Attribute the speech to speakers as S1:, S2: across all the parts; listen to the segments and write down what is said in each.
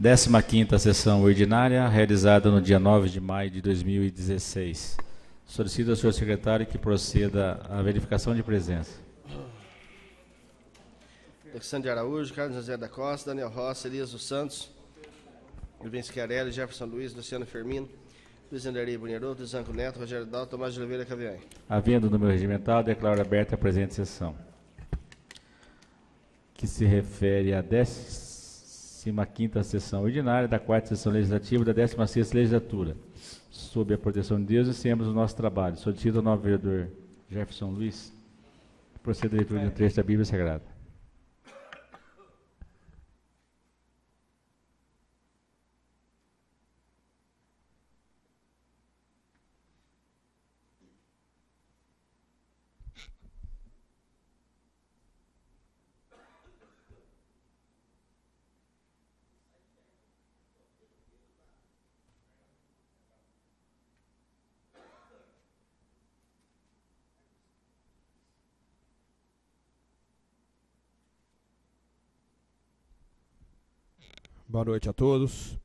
S1: 15ª sessão ordinária, realizada no dia 9 de maio de 2016. Solicito ao senhor secretário que proceda à verificação de presença.
S2: Alexandre Araújo, Carlos José da Costa, Daniel Rossi, Elias dos Santos, Rubens Chiarelli, Jefferson Luiz, Luciano Firmino, Luiz Anderlei Bunheiro, Zanco Neto, Rogério Dal, Tomás de Oliveira Caviani.
S1: Havendo número regimental, declaro aberta a presente sessão, que se refere à 15ª sessão ordinária da 4ª sessão legislativa da 16ª legislatura. Sob a proteção de Deus, iniciemos o nosso trabalho. Solicito ao novo vereador Jefferson Luiz que proceda à leitura de um trecho da Bíblia Sagrada.
S3: Boa noite a todos.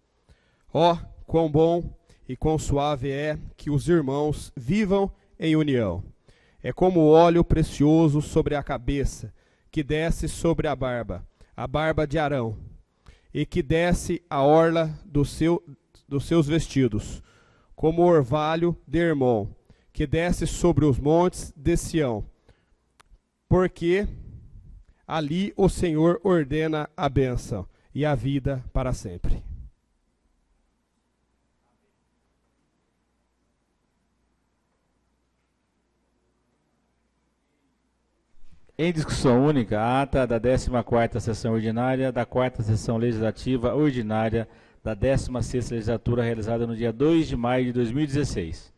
S3: Ó, quão bom e quão suave é que os irmãos vivam em união. É como óleo precioso sobre a cabeça, que desce sobre a barba de Arão, e que desce a orla dos seus vestidos, como orvalho de Hermon, que desce sobre os montes de Sião, porque ali o Senhor ordena a bênção e a vida para sempre.
S1: Em discussão única, a ata da 14ª sessão ordinária da 4ª sessão legislativa ordinária da 16ª legislatura, realizada no dia 2 de maio de 2016.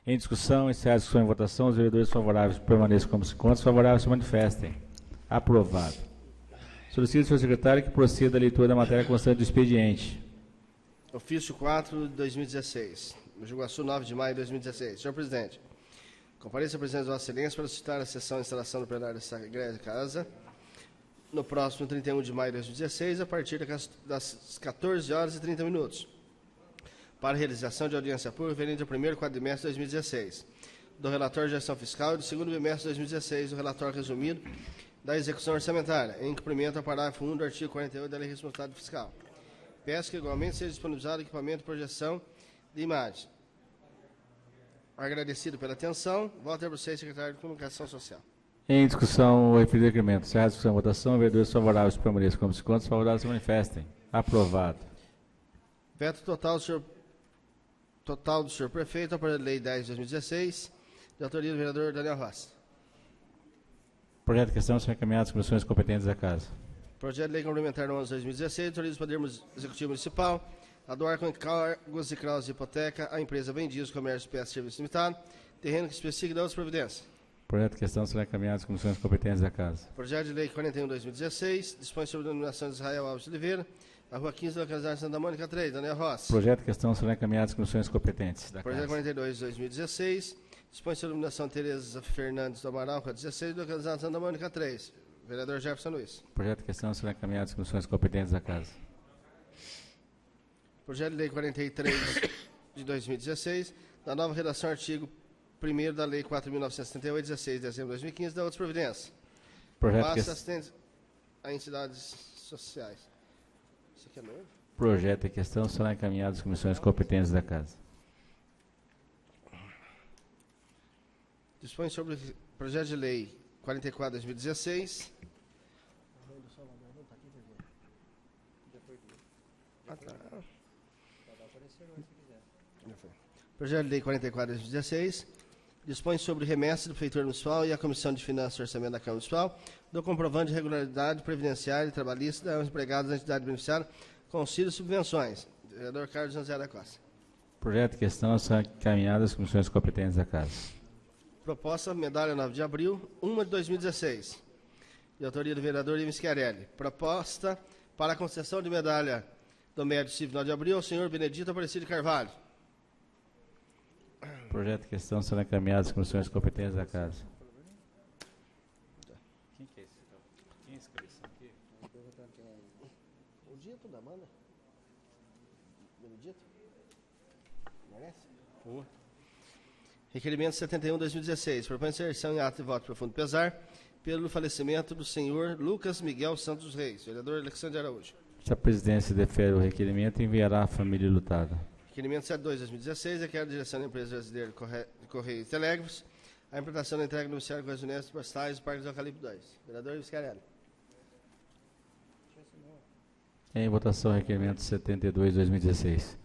S1: Em discussão, encerrada a discussão e votação, os vereadores favoráveis permaneçam como se encontram, os favoráveis se manifestem. Aprovado. Solicito ao senhor secretário que proceda à leitura da matéria constante do expediente.
S2: Ofício 4 de 2016. Juguaçu, 9 de maio de 2016. Senhor presidente, compareça à presença de Vossa Excelência para citar a sessão de instalação do plenário desta Igreja de Casa no próximo 31 de maio de 2016, a partir das 14 horas e 30 minutos, para realização de audiência pública referente ao primeiro quadrimestre de 2016, do relatório de gestão fiscal e do segundo bimestre de 2016, do relatório resumido da execução orçamentária, em cumprimento ao parágrafo 1 do artigo 48 da Lei de Responsabilidade Fiscal. Peço que igualmente seja disponibilizado equipamento de projeção de imagem. Agradecido pela atenção, volto a você, secretário de Comunicação Social.
S1: Em discussão, o referido requerimento. Encerrada a discussão e votação, vereadores favoráveis permaneçam como se encontram, os favoráveis se manifestem. Aprovado. Veto
S2: total do senhor prefeito, ao projeto de lei 10 de 2016, de autoria do vereador Daniel Rossi.
S1: Projeto de questão são encaminhados às comissões competentes da Casa.
S2: Projeto de lei complementar 11 de 2016, autoriza o Poder Executivo Municipal a doar com encargos e cláusulas de hipoteca à empresa Bendios Comércio Peças e Serviços Limitado, terreno que especifique da outras providências.
S1: Projeto de questão será encaminhado às comissões competentes da Casa.
S2: Projeto de lei 41 de 2016, dispõe sobre a denominação de Israel Alves de Oliveira, na Rua 15, localizada em Santa Mônica 3, Daniel Rossi.
S1: Projeto de questão será encaminhado às comissões competentes da
S2: Projeto
S1: Casa.
S2: 42 de 2016, dispõe sobre a denominação Tereza Fernandes do Amaral, Rua 16, localizada em Santa Mônica 3, vereador Jefferson Luiz.
S1: Projeto de questão será encaminhado às comissões competentes da Casa.
S2: Projeto de lei 43 de 2016, da nova redação artigo 1º da lei 4.978, 16 de dezembro de 2015, da outras providências. Passa assistentes a entidades sociais. Isso aqui é novo?
S1: Projeto de questão será encaminhado às comissões competentes da Casa.
S2: Dispõe sobre o projeto de lei 44 de 2016. Projeto de lei 44 de 2016 dispõe sobre remessa do Prefeitura Municipal e a Comissão de Finanças e Orçamento da Câmara Municipal do comprovante de regularidade previdenciária e trabalhista aos empregados da entidade beneficiária com auxílio e subvenções. Vereador Carlos José da Costa.
S1: Projeto de questão será encaminhado às comissões competentes da Casa.
S2: Proposta, medalha 9 de abril, 1 de 2016. De autoria do vereador Rubens Chiarelli. Proposta para a concessão de medalha do Mérito Civil 9 de abril ao senhor Benedito Aparecido Carvalho.
S1: Projeto de questão será encaminhado às comissões competentes da Casa. Quem que é esse? Quem escreveu isso aqui?
S2: O Dito da Mana? Requerimento 71/2016. Propõe inserção em ato de voto de profundo pesar pelo falecimento do senhor Lucas Miguel Santos Reis. Vereador Alexandre Araújo.
S1: Se a presidência defere o requerimento, enviará à família lutada.
S2: Requerimento 72/2016. Requer a direção da empresa brasileira de Correios e Telégrafos a implantação da entrega do Ministério das Correios Postais do Parque do Eucalipto 2. Vereador Viscarelli.
S1: Em votação, requerimento 72/2016.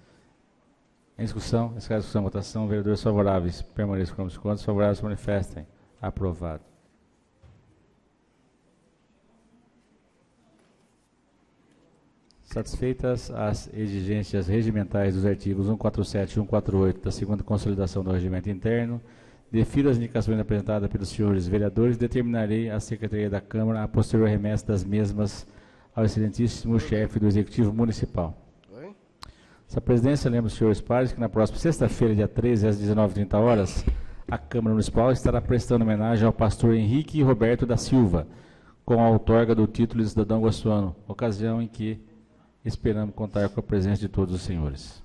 S1: Em discussão, encerrada a discussão, votação, vereadores favoráveis, permaneçam como os contos, favoráveis manifestem. Aprovado. Satisfeitas as exigências regimentais dos artigos 147 e 148 da segunda consolidação do regimento interno, devido às indicações apresentadas pelos senhores vereadores, determinarei à Secretaria da Câmara a posterior remessa das mesmas ao excelentíssimo chefe do Executivo Municipal. Essa presidência lembra os senhores pares que na próxima sexta-feira, dia 13, às 19h30, a Câmara Municipal estará prestando homenagem ao pastor Henrique Roberto da Silva, com a outorga do título de cidadão guaçuano, ocasião em que esperamos contar com a presença de todos os senhores.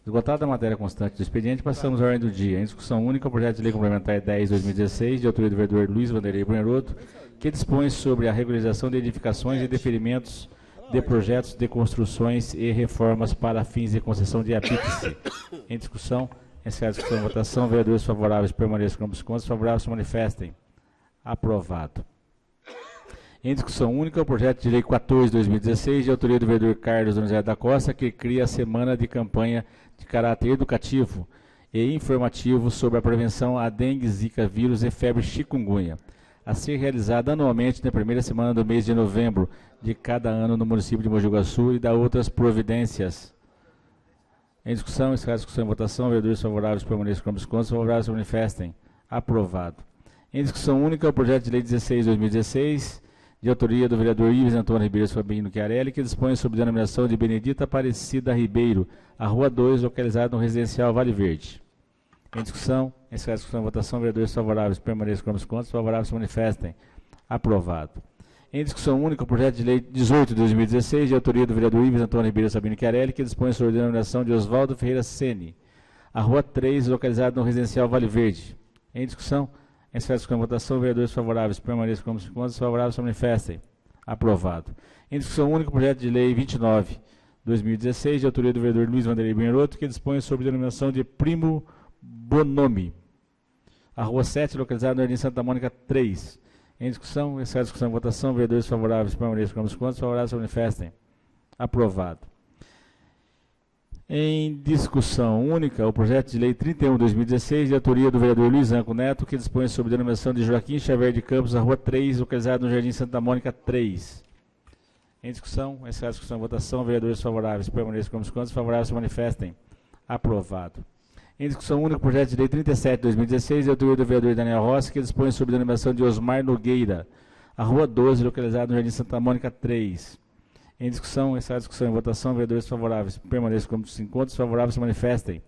S1: Esgotada a matéria constante do expediente, passamos à ordem do dia. Em discussão única, o projeto de lei complementar 10/2016, de autoria do vereador Luiz Vanderlei Brunheroto, que dispõe sobre a regularização de edificações e deferimentos de projetos de construções e reformas para fins de concessão de apítice. Em discussão, encerrada a discussão e votação, vereadores favoráveis permaneçam como os contos, favoráveis se manifestem. Aprovado. Em discussão única, o projeto de lei 14/2016, de autoria do vereador Carlos Donizete da Costa, que cria a semana de campanha de caráter educativo e informativo sobre a prevenção à dengue, zika, vírus e febre chikungunya, a ser realizada anualmente na primeira semana do mês de novembro de cada ano no município de Mogi Guaçu e da outras providências. Em discussão, encerrada a discussão e votação, vereadores favoráveis permaneçam como os contos, favoráveis se manifestem. Aprovado. Em discussão única, o projeto de lei 16/2016, de autoria do vereador Ives Antônio Ribeiro Fabinho Chiarelli, que dispõe sobre a denominação de Benedita Aparecida Ribeiro, a Rua 2, localizada no residencial Vale Verde. Em discussão, encerrada a discussão e votação, vereadores favoráveis permaneçam como os contos, favoráveis se manifestem. Aprovado. Em discussão única, o projeto de lei 18/2016, de autoria do vereador Ives Antônio Ribeiro Sabino Chiarelli, que dispõe sobre a denominação de Oswaldo Ferreira Sene, a Rua 3, localizada no residencial Vale Verde. Em discussão, encerrada a discussão e votação, vereadores favoráveis permaneçam como os contos, favoráveis se manifestem. Aprovado. Em discussão única, o projeto de lei 29/2016, de autoria do vereador Luiz Vanderlei Brunheroto, que dispõe sobre a denominação de Primo Bonomi, a Rua 7, localizada no Jardim Santa Mônica 3. Em discussão, encerrada a discussão e votação, vereadores favoráveis permaneçam como os contos, favoráveis se manifestem. Aprovado. Em discussão única, o projeto de lei 31/2016, de autoria do vereador Luiz Anco Neto, que dispõe sobre a denominação de Joaquim Xavier de Campos, a Rua 3, localizada no Jardim Santa Mônica 3. Em discussão, encerrada a discussão e votação, vereadores favoráveis permaneçam como os contos, favoráveis se manifestem. Aprovado. Em discussão única, o projeto de lei 37/2016, de autoria do vereador Daniel Rossi, que dispõe sobre a denominação de Osmar Nogueira, a Rua 12, localizada no Jardim Santa Mônica 3. Em discussão, encerrada a discussão e votação, vereadores favoráveis permaneçam como os encontros, favoráveis se manifestem.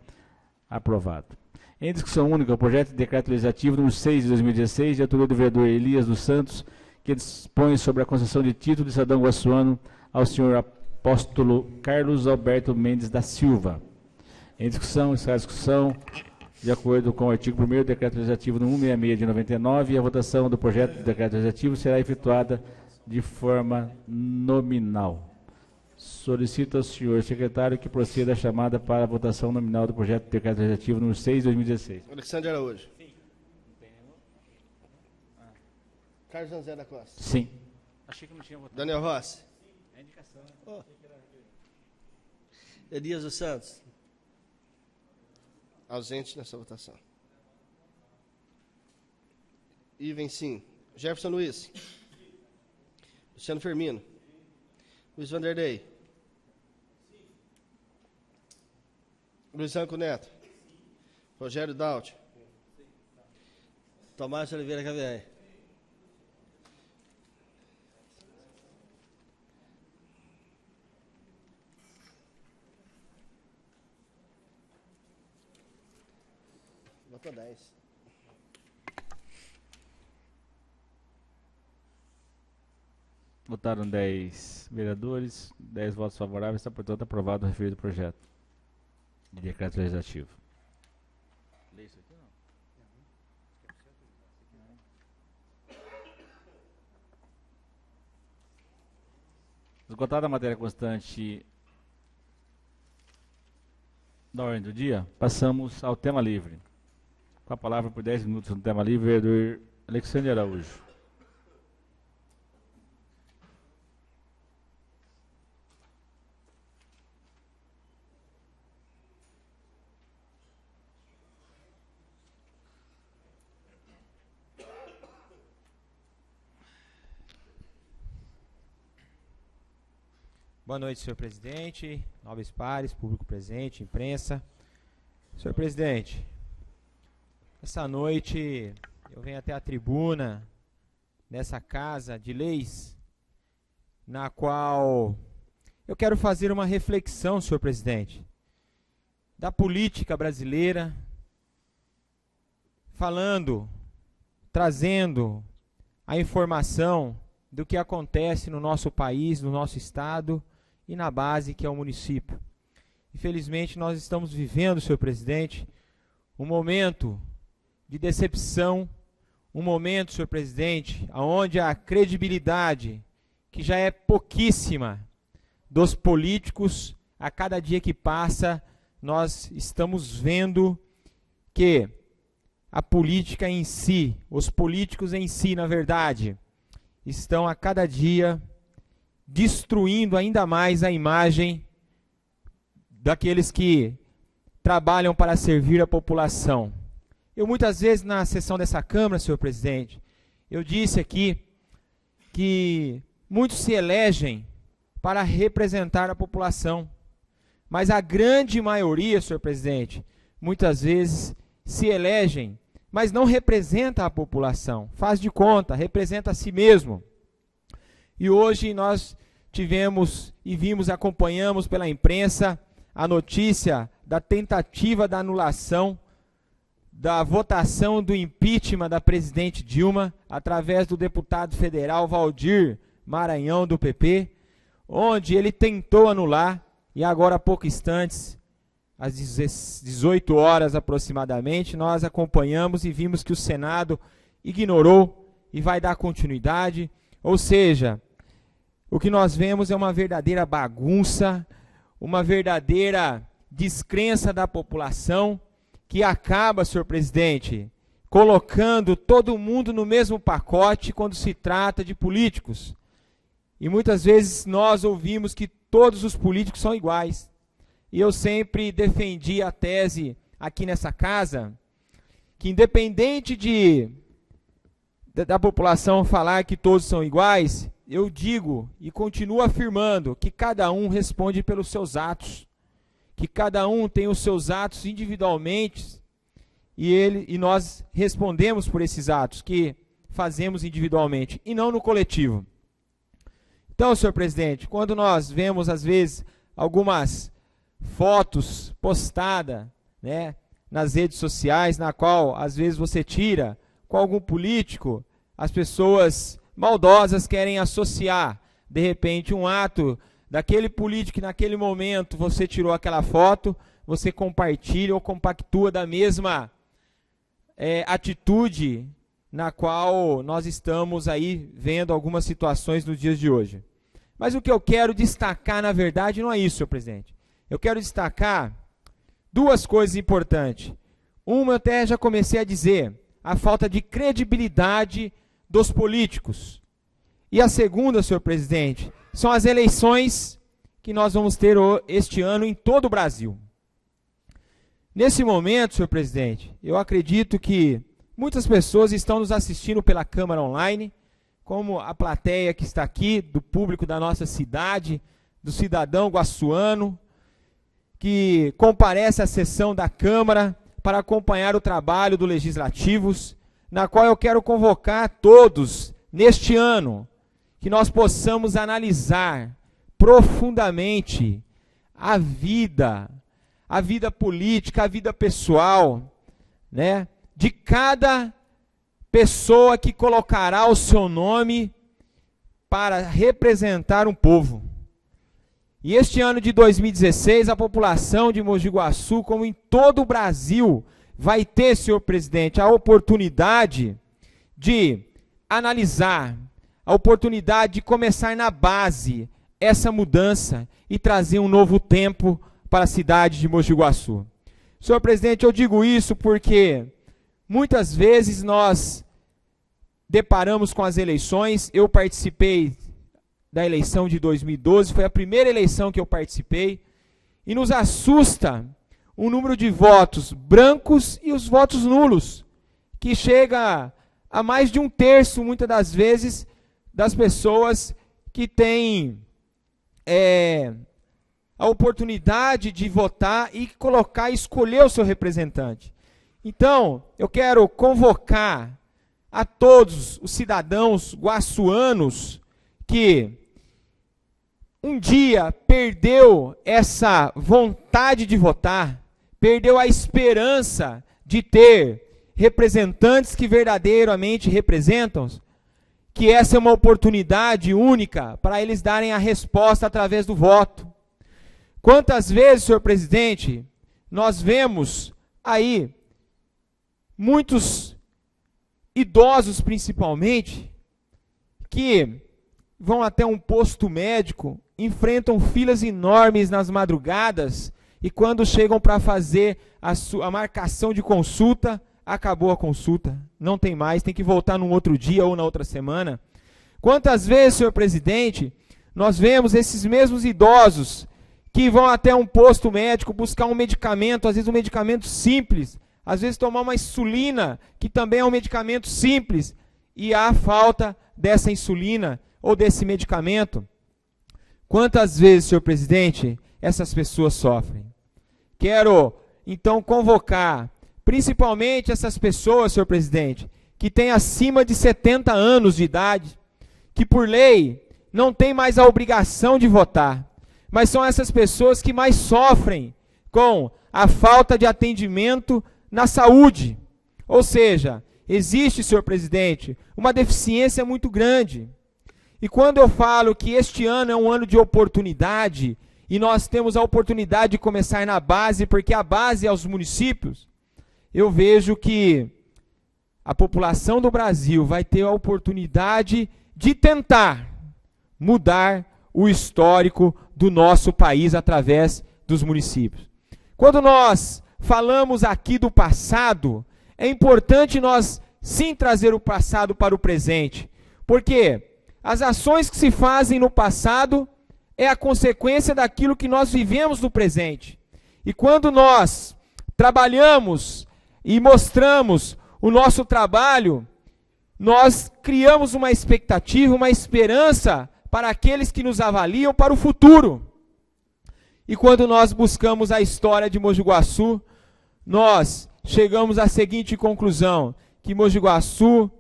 S1: Aprovado. Em discussão única, o projeto de decreto legislativo número 6/2016, de autoria do vereador Elias dos Santos, que dispõe sobre a concessão de título de cidadão guaçuano ao senhor apóstolo Carlos Alberto Mendes da Silva. Em discussão, encerrada a discussão, de acordo com o artigo 1º do decreto legislativo número 166 de 99, a votação do projeto de decreto legislativo será efetuada de forma nominal. Solicito ao senhor secretário que proceda a chamada para a votação nominal do projeto de decreto legislativo número 6/2016.
S2: Alexandre Araújo. Sim. Carlos José da Costa.
S1: Sim. Achei que não tinha votado.
S2: Daniel Rossi.
S1: Sim. É indicação.
S2: Oh. Elias dos Santos. Ausente nessa votação. Iven sim. Jefferson Luiz. Luciano Firmino. Luiz Vanderlei. Luiz Anco Neto. Rogério Daut. Tomás Oliveira Cavier. Votou 10.
S1: Votaram 10 vereadores, 10 votos favoráveis, está, portanto, aprovado o referido projeto. de decreto legislativo. Esgotada a matéria constante da ordem do dia, passamos ao tema livre. Com a palavra por 10 minutos no tema livre, o vereador Alexandre Araújo.
S4: Boa noite, senhor presidente, nobres pares, público presente, imprensa. Senhor presidente, essa noite eu venho até a tribuna dessa Casa de Leis, na qual eu quero fazer uma reflexão, senhor presidente, da política brasileira, trazendo a informação do que acontece no nosso país, no nosso estado e na base que é o município. Infelizmente nós estamos vivendo, senhor presidente, um momento de decepção, um momento, senhor presidente, onde a credibilidade, que já é pouquíssima, dos políticos, a cada dia que passa, nós estamos vendo que a política em si, os políticos em si, na verdade, estão a cada dia destruindo ainda mais a imagem daqueles que trabalham para servir a população. Eu muitas vezes na sessão dessa Câmara, senhor presidente, eu disse aqui que muitos se elegem para representar a população, mas a grande maioria, senhor presidente, muitas vezes se elegem, mas não representa a população, faz de conta, representa a si mesmo. E hoje nós tivemos e acompanhamos pela imprensa a notícia da tentativa da anulação da votação do impeachment da presidente Dilma através do deputado federal Valdir Maranhão, do PP, onde ele tentou anular e agora há poucos instantes, às 18 horas aproximadamente, nós acompanhamos e vimos que o Senado ignorou e vai dar continuidade, ou seja, o que nós vemos é uma verdadeira bagunça, uma verdadeira descrença da população, que acaba, senhor presidente, colocando todo mundo no mesmo pacote quando se trata de políticos. E muitas vezes nós ouvimos que todos os políticos são iguais. E eu sempre defendi a tese aqui nessa casa, que independente da população falar que todos são iguais, eu digo e continuo afirmando que cada um responde pelos seus atos, que cada um tem os seus atos individualmente e nós respondemos por esses atos que fazemos individualmente e não no coletivo. Então, senhor presidente, quando nós vemos às vezes algumas fotos postadas, né, nas redes sociais, na qual às vezes você tira com algum político, as pessoas maldosas querem associar, de repente, um ato daquele político que naquele momento você tirou aquela foto, você compartilha ou compactua da mesma atitude na qual nós estamos aí vendo algumas situações nos dias de hoje. Mas o que eu quero destacar, na verdade, não é isso, senhor presidente. Eu quero destacar duas coisas importantes. Uma eu até já comecei a dizer, a falta de credibilidade dos políticos. E a segunda, senhor presidente, são as eleições que nós vamos ter este ano em todo o Brasil. Nesse momento, senhor presidente, eu acredito que muitas pessoas estão nos assistindo pela Câmara Online, como a plateia que está aqui, do público da nossa cidade, do cidadão guaçuano, que comparece à sessão da Câmara para acompanhar o trabalho do Legislativos, na qual eu quero convocar todos, neste ano, que nós possamos analisar profundamente a vida política, a vida pessoal, né, de cada pessoa que colocará o seu nome para representar um povo. E este ano de 2016, a população de Mogi Guaçu, como em todo o Brasil, vai ter, senhor presidente, a oportunidade de analisar, a oportunidade de começar na base essa mudança e trazer um novo tempo para a cidade de Mogi Guaçu. Senhor presidente, eu digo isso porque muitas vezes nós deparamos com as eleições. Eu participei da eleição de 2012, foi a primeira eleição que eu participei, e nos assusta o número de votos brancos e os votos nulos, que chega a mais de 1/3, muitas das vezes, das pessoas que têm a oportunidade de votar e colocar e escolher o seu representante. Então, eu quero convocar a todos os cidadãos guaçuanos que um dia perdeu essa vontade de votar, perdeu a esperança de ter representantes que verdadeiramente representam, que essa é uma oportunidade única para eles darem a resposta através do voto. Quantas vezes, senhor presidente, nós vemos aí muitos idosos, principalmente, que vão até um posto médico, enfrentam filas enormes nas madrugadas e quando chegam para fazer a marcação de consulta, acabou a consulta, não tem mais, tem que voltar num outro dia ou na outra semana. Quantas vezes, senhor presidente, nós vemos esses mesmos idosos que vão até um posto médico buscar um medicamento, às vezes um medicamento simples, às vezes tomar uma insulina, que também é um medicamento simples, e há falta dessa insulina ou desse medicamento. Quantas vezes, senhor presidente, essas pessoas sofrem? Quero, então, convocar, principalmente essas pessoas, senhor presidente, que têm acima de 70 anos de idade, que por lei não têm mais a obrigação de votar, mas são essas pessoas que mais sofrem com a falta de atendimento na saúde. Ou seja, existe, senhor presidente, uma deficiência muito grande. E quando eu falo que este ano é um ano de oportunidade, e nós temos a oportunidade de começar na base, porque a base é os municípios, eu vejo que a população do Brasil vai ter a oportunidade de tentar mudar o histórico do nosso país através dos municípios. Quando nós falamos aqui do passado, é importante nós sim trazer o passado para o presente, porque as ações que se fazem no passado é a consequência daquilo que nós vivemos no presente. E quando nós trabalhamos e mostramos o nosso trabalho, nós criamos uma expectativa, uma esperança para aqueles que nos avaliam para o futuro. E quando nós buscamos a história de Mogi Guaçu, nós chegamos à seguinte conclusão, que Mogi Guaçu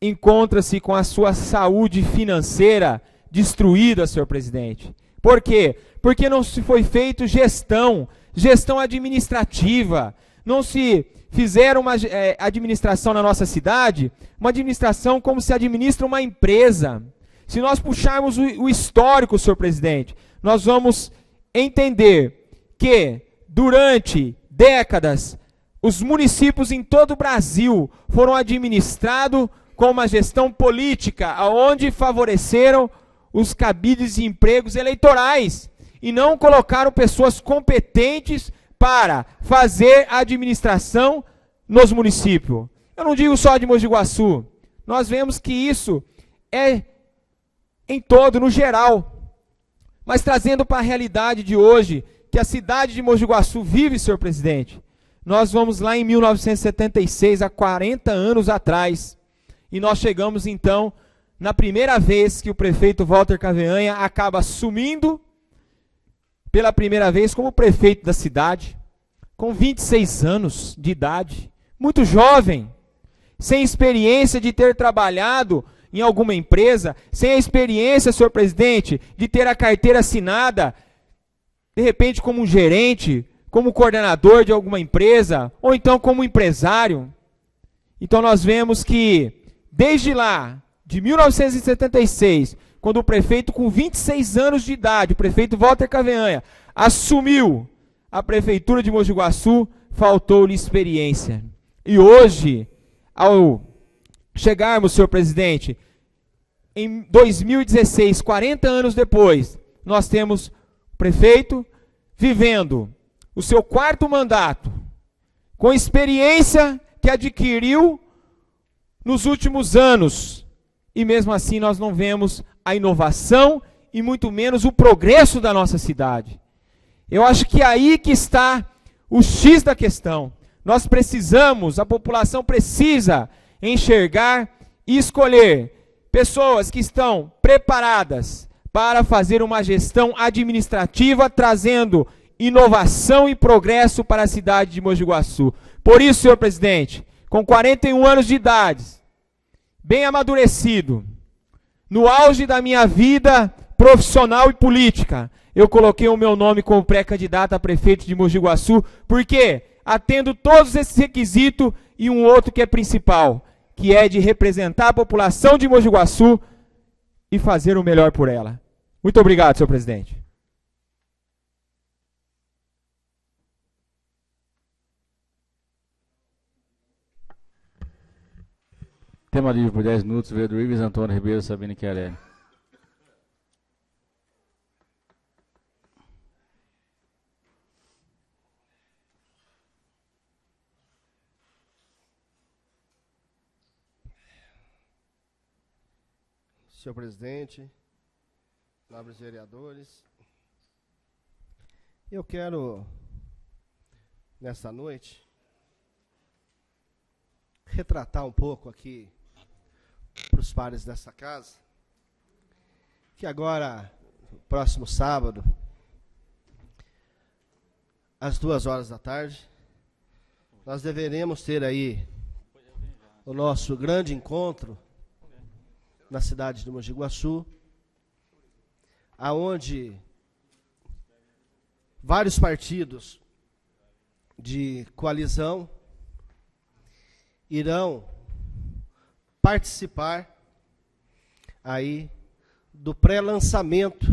S4: encontra-se com a sua saúde financeira destruída, senhor presidente. Por quê? Porque não se foi feito gestão administrativa, não se fizeram uma administração na nossa cidade, uma administração como se administra uma empresa. Se nós puxarmos o histórico, senhor presidente, nós vamos entender que durante décadas, os municípios em todo o Brasil foram administrados com uma gestão política, onde favoreceram os cabides de empregos eleitorais e não colocaram pessoas competentes para fazer a administração nos municípios. Eu não digo só de Mogi Guaçu, nós vemos que isso é em todo, no geral, mas trazendo para a realidade de hoje, que a cidade de Mogi Guaçu vive, senhor presidente. Nós vamos lá em 1976, há 40 anos atrás, e nós chegamos então na primeira vez que o prefeito Walter Caveanha acaba assumindo pela primeira vez como prefeito da cidade, com 26 anos de idade, muito jovem, sem experiência de ter trabalhado em alguma empresa, sem a experiência, senhor presidente, de ter a carteira assinada, de repente como um gerente, como coordenador de alguma empresa, ou então como empresário. Então nós vemos que, desde lá, de 1976, quando o prefeito com 26 anos de idade, o prefeito Walter Caveanha, assumiu a prefeitura de Mogi Guaçu, faltou-lhe experiência. E hoje, ao chegarmos, senhor presidente, em 2016, 40 anos depois, nós temos o prefeito vivendo o seu 4º mandato, com experiência que adquiriu nos últimos anos. E mesmo assim nós não vemos a inovação e muito menos o progresso da nossa cidade. Eu acho que é aí que está o X da questão. Nós precisamos, a população precisa enxergar e escolher pessoas que estão preparadas para fazer uma gestão administrativa, trazendo inovação e progresso para a cidade de Mogi Guaçu. Por isso, senhor presidente, com 41 anos de idade, bem amadurecido, no auge da minha vida profissional e política, eu coloquei o meu nome como pré-candidato a prefeito de Mogi Guaçu, porque atendo todos esses requisitos e um outro que é principal, que é de representar a população de Mogi Guaçu e fazer o melhor por ela. Muito obrigado, senhor presidente.
S1: Tema livre por 10 minutos, vereador Ives Antônio Ribeiro Sabino Chiarelli.
S2: Senhor presidente, nobres vereadores, eu quero, nesta noite, retratar um pouco aqui para os pares dessa casa, que agora, próximo sábado, às 2h da tarde, nós deveremos ter aí o nosso grande encontro na cidade de Mogi Guaçu, aonde vários partidos de coalizão irão participar aí do pré-lançamento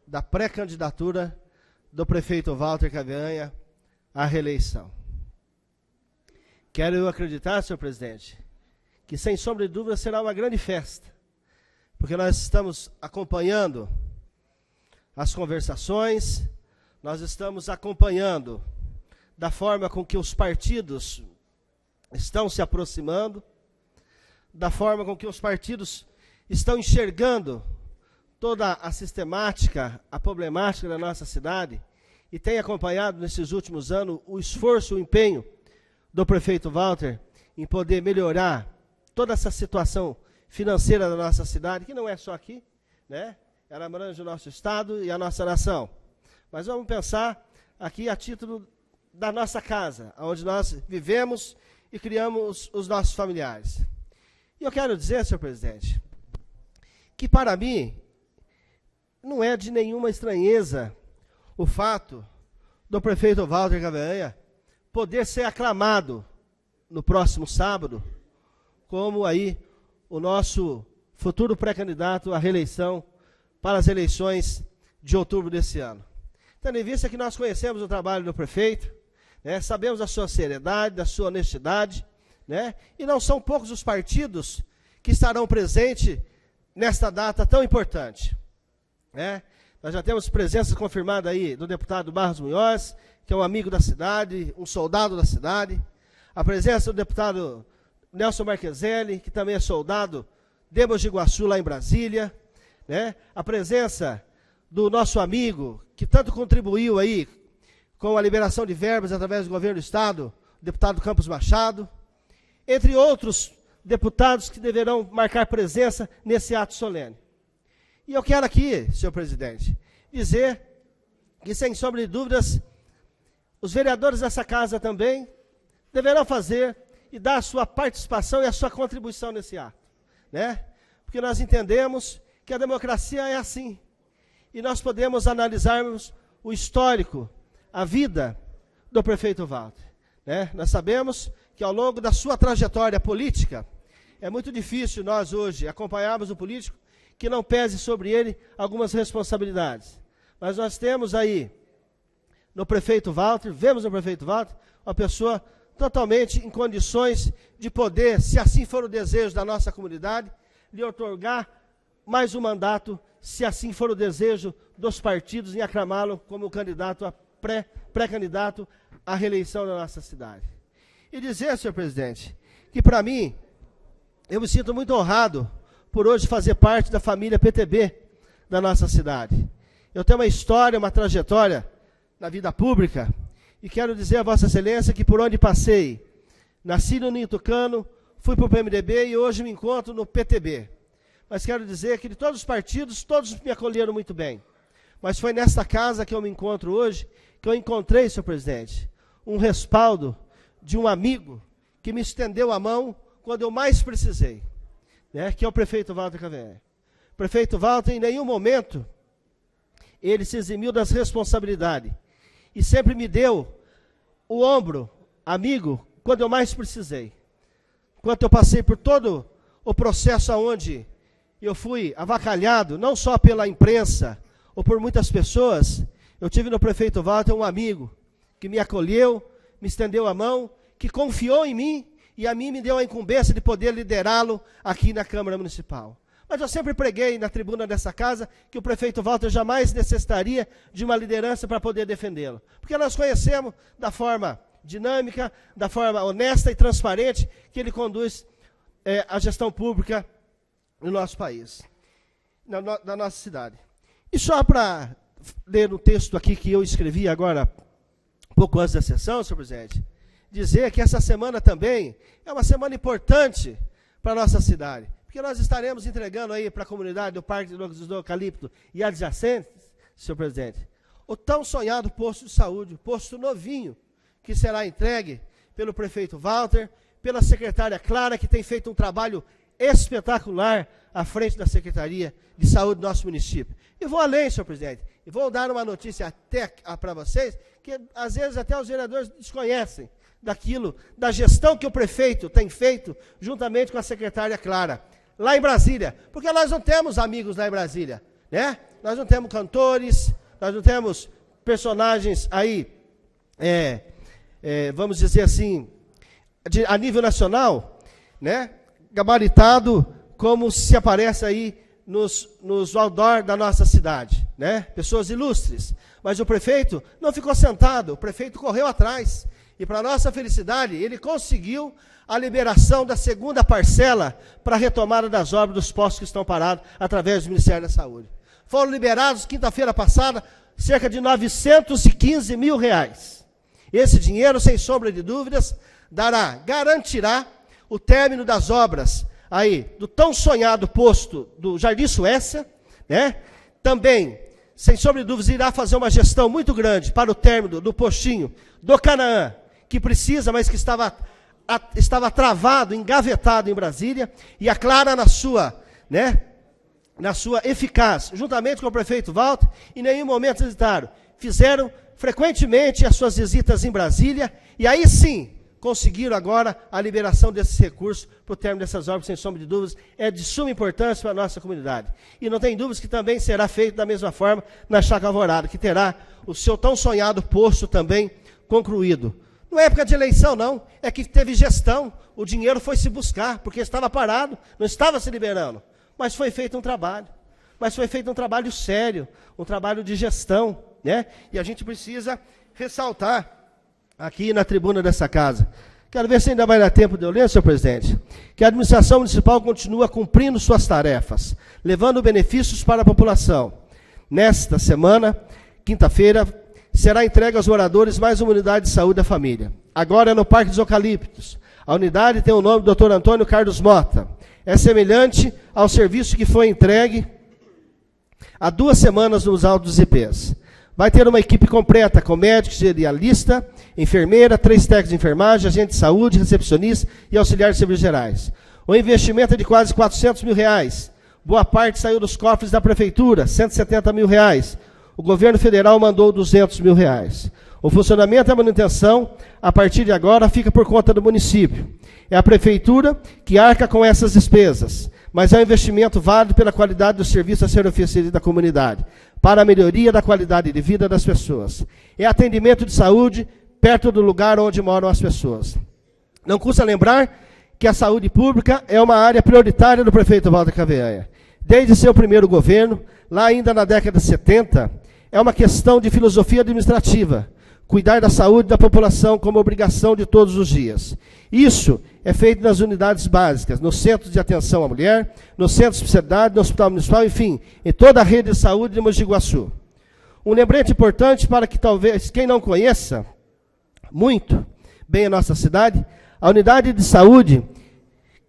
S2: da pré-candidatura do prefeito Walter Caveanha à reeleição. Quero eu acreditar, senhor presidente, que sem sombra de dúvida será uma grande festa, porque nós estamos acompanhando as conversações, nós estamos acompanhando da forma com que os partidos estão se aproximando, da forma com que os partidos estão enxergando toda a sistemática, a problemática da nossa cidade, e tem acompanhado nesses últimos anos o esforço, o empenho do prefeito Walter em poder melhorar toda essa situação financeira da nossa cidade, que não é só aqui, né? Ela abrange o nosso estado e a nossa nação. Mas vamos pensar aqui a título da nossa casa, onde nós vivemos e criamos os nossos familiares. E eu quero dizer, senhor presidente, que para mim não é de nenhuma estranheza o fato do prefeito Walter Caveanha poder ser aclamado no próximo sábado como aí o nosso futuro pré-candidato à reeleição para as eleições de outubro desse ano. Tendo em vista que nós conhecemos o trabalho do prefeito, né, sabemos da sua seriedade, da sua honestidade, né, e não são poucos os partidos que estarão presentes nesta data tão importante. Né? Nós já temos presença confirmada aí do deputado Barros Munhoz, que é um amigo da cidade, um soldado da cidade, a presença do deputado Nelson Marqueselli, que também é soldado de Mogi Guaçu, lá em Brasília, né? A presença do nosso amigo, que tanto contribuiu aí com a liberação de verbas através do governo do Estado, o deputado Campos Machado, entre outros deputados que deverão marcar presença nesse ato solene. E eu quero aqui, senhor presidente, dizer que, sem sombra de dúvidas, os vereadores dessa casa também deverão fazer e dar a sua participação e a sua contribuição nesse ato, né? Porque nós entendemos que a democracia é assim, e nós podemos analisarmos o histórico, a vida do prefeito Walter, né? Nós sabemos que ao longo da sua trajetória política, é muito difícil nós hoje acompanharmos o político que não pese sobre ele algumas responsabilidades. Mas nós temos aí, no prefeito Walter, vemos no prefeito Walter, uma pessoa totalmente em condições de poder, se assim for o desejo da nossa comunidade, lhe otorgar mais um mandato, se assim for o desejo dos partidos, em aclamá-lo como candidato a pré-candidato à reeleição da nossa cidade. E dizer, senhor presidente, que para mim, eu me sinto muito honrado por hoje fazer parte da família PTB da nossa cidade. Eu tenho uma história, uma trajetória na vida pública, e quero dizer a Vossa Excelência que por onde passei, nasci no Ninho Tucano, fui para o PMDB e hoje me encontro no PTB. Mas quero dizer que de todos os partidos, todos me acolheram muito bem. Mas foi nesta casa que eu me encontro hoje, que eu encontrei, senhor presidente, um respaldo de um amigo que me estendeu a mão quando eu mais precisei, né, que é o prefeito Walter Cavern. O prefeito Walter, em nenhum momento, ele se eximiu das responsabilidades e sempre me deu o ombro, amigo, quando eu mais precisei. Quando eu passei por todo o processo onde eu fui avacalhado, não só pela imprensa ou por muitas pessoas, eu tive no prefeito Walter um amigo que me acolheu, me estendeu a mão, que confiou em mim e a mim me deu a incumbência de poder liderá-lo aqui na Câmara Municipal. Mas eu sempre preguei na tribuna dessa casa que o prefeito Walter jamais necessitaria de uma liderança para poder defendê-lo. Porque nós conhecemos da forma dinâmica, da forma honesta e transparente que ele conduz a gestão pública no nosso país, na nossa cidade. E só para ler um texto aqui que eu escrevi agora, pouco antes da sessão, senhor presidente, dizer que essa semana também é uma semana importante para a nossa cidade. Porque nós estaremos entregando aí para a comunidade do Parque do Eucalipto e adjacentes, senhor presidente, o tão sonhado posto de saúde, posto novinho, que será entregue pelo prefeito Walter, pela secretária Clara, que tem feito um trabalho espetacular à frente da Secretaria de Saúde do nosso município. E vou além, senhor presidente, e vou dar uma notícia até para vocês, que às vezes até os vereadores desconhecem daquilo, da gestão que o prefeito tem feito, juntamente com a secretária Clara, lá em Brasília, porque nós não temos amigos lá em Brasília, né? Nós não temos cantores, nós não temos personagens aí, vamos dizer assim, a nível nacional, né? Gabaritado como se aparece aí nos outdoor da nossa cidade, né? Pessoas ilustres. Mas o prefeito não ficou sentado, o prefeito correu atrás. E para nossa felicidade, ele conseguiu a liberação da segunda parcela para a retomada das obras dos postos que estão parados através do Ministério da Saúde. Foram liberados, quinta-feira passada, cerca de R$915 mil. Esse dinheiro, sem sombra de dúvidas, garantirá o término das obras aí do tão sonhado posto do Jardim Suécia, né? Também, sem sombra de dúvidas, irá fazer uma gestão muito grande para o término do postinho do Canaã, que precisa, mas que estava travado, engavetado em Brasília, e a Clara na sua eficácia, juntamente com o prefeito Walter, em nenhum momento hesitaram, fizeram frequentemente as suas visitas em Brasília, e aí sim, conseguiram agora a liberação desses recursos para o término dessas obras, sem sombra de dúvidas, é de suma importância para a nossa comunidade. E não tem dúvidas que também será feito da mesma forma na Chácara Alvorada, que terá o seu tão sonhado posto também concluído. Não é época de eleição, não, é que teve gestão, o dinheiro foi se buscar, porque estava parado, não estava se liberando. Mas foi feito um trabalho, sério, um trabalho de gestão, né? E a gente precisa ressaltar aqui na tribuna dessa casa. Quero ver se ainda vai dar tempo de eu ler, senhor presidente, que a administração municipal continua cumprindo suas tarefas, levando benefícios para a população. Nesta semana, quinta-feira, será entregue aos moradores mais uma unidade de saúde da família. Agora é no Parque dos Eucaliptos. A unidade tem o nome do Dr. Antônio Carlos Mota. É semelhante ao serviço que foi entregue há 2 semanas nos Altos IPs. Vai ter uma equipe completa, com médicos, gerialista, enfermeira, 3 técnicos de enfermagem, agente de saúde, recepcionista e auxiliar de serviços gerais. O investimento é de quase R$400 mil. Boa parte saiu dos cofres da prefeitura, R$170 mil. O governo federal mandou R$200 mil. O funcionamento e a manutenção, a partir de agora, fica por conta do município. É a prefeitura que arca com essas despesas, mas é um investimento válido pela qualidade do serviço a ser oferecido à comunidade, para a melhoria da qualidade de vida das pessoas. É atendimento de saúde perto do lugar onde moram as pessoas. Não custa lembrar que a saúde pública é uma área prioritária do prefeito Walter Caveanha. Desde seu primeiro governo, lá ainda na década de 70, é uma questão de filosofia administrativa, cuidar da saúde da população como obrigação de todos os dias. Isso é feito nas unidades básicas, nos centros de atenção à mulher, no centro de especialidade, no hospital municipal, enfim, em toda a rede de saúde de Mogi Guaçu. Um lembrete importante para que talvez quem não conheça muito bem a nossa cidade, a unidade de saúde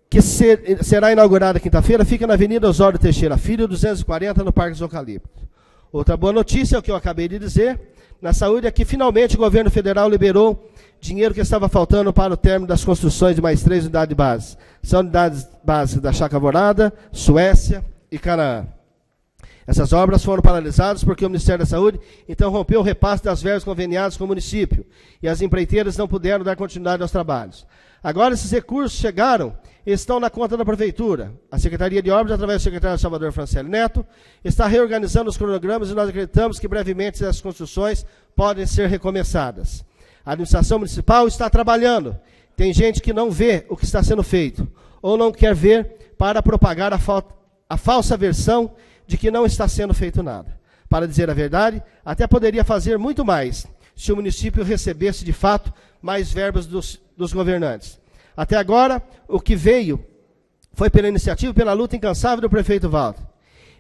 S2: que será inaugurada quinta-feira fica na Avenida Osório Teixeira Filho, 240, no Parque dos Eucaliptos. Outra boa notícia é o que eu acabei de dizer, na saúde é que finalmente o governo federal liberou dinheiro que estava faltando para o término das construções de mais 3 unidades básicas. São unidades básicas da Chácara Alvorada, Suécia e Canaã. Essas obras foram paralisadas porque o Ministério da Saúde então rompeu o repasse das verbas conveniadas com o município e as empreiteiras não puderam dar continuidade aos trabalhos. Agora esses recursos chegaram e estão na conta da Prefeitura. A Secretaria de Obras, através do secretário Salvador Franciele Neto, está reorganizando os cronogramas e nós acreditamos que brevemente essas construções podem ser recomeçadas. A administração municipal está trabalhando. Tem gente que não vê o que está sendo feito ou não quer ver para propagar a falsa versão de que não está sendo feito nada. Para dizer a verdade, até poderia fazer muito mais se o município recebesse, de fato, mais verbas dos governantes. Até agora, o que veio foi pela iniciativa e pela luta incansável do prefeito Walter.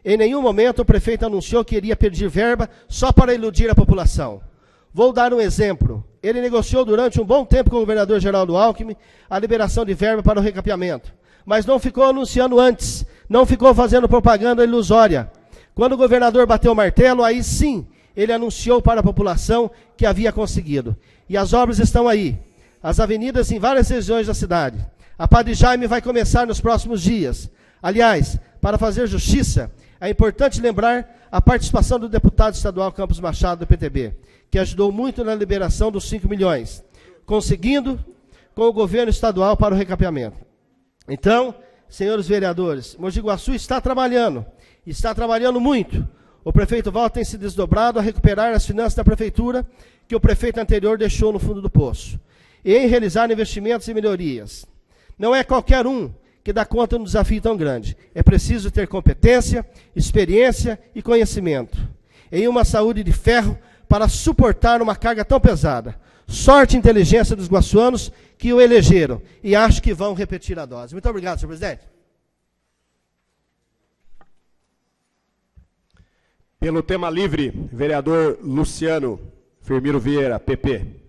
S2: Em nenhum momento o prefeito anunciou que iria pedir verba só para iludir a população. Vou dar um exemplo. Ele negociou durante um bom tempo com o governador Geraldo Alckmin a liberação de verba para o recapeamento, mas não ficou anunciando antes, não ficou fazendo propaganda ilusória. Quando o governador bateu o martelo, aí sim, ele anunciou para a população que havia conseguido. E as obras estão aí. As avenidas em várias regiões da cidade. A Padre Jaime vai começar nos próximos dias. Aliás, para fazer justiça, é importante lembrar a participação do deputado estadual Campos Machado, do PTB, que ajudou muito na liberação dos 5 milhões, conseguindo com o governo estadual para o recapeamento. Então, senhores vereadores, Mogi Guaçu está trabalhando muito. O prefeito Walter tem se desdobrado a recuperar as finanças da prefeitura que o prefeito anterior deixou no fundo do poço, e em realizar investimentos e melhorias. Não é qualquer um que dá conta de um desafio tão grande. É preciso ter competência, experiência e conhecimento. Em uma saúde de ferro para suportar uma carga tão pesada. Sorte e inteligência dos guaçuanos que o elegeram e acho que vão repetir a dose. Muito obrigado, senhor presidente.
S3: Pelo tema livre, vereador Luciano Firmino Vieira, PP.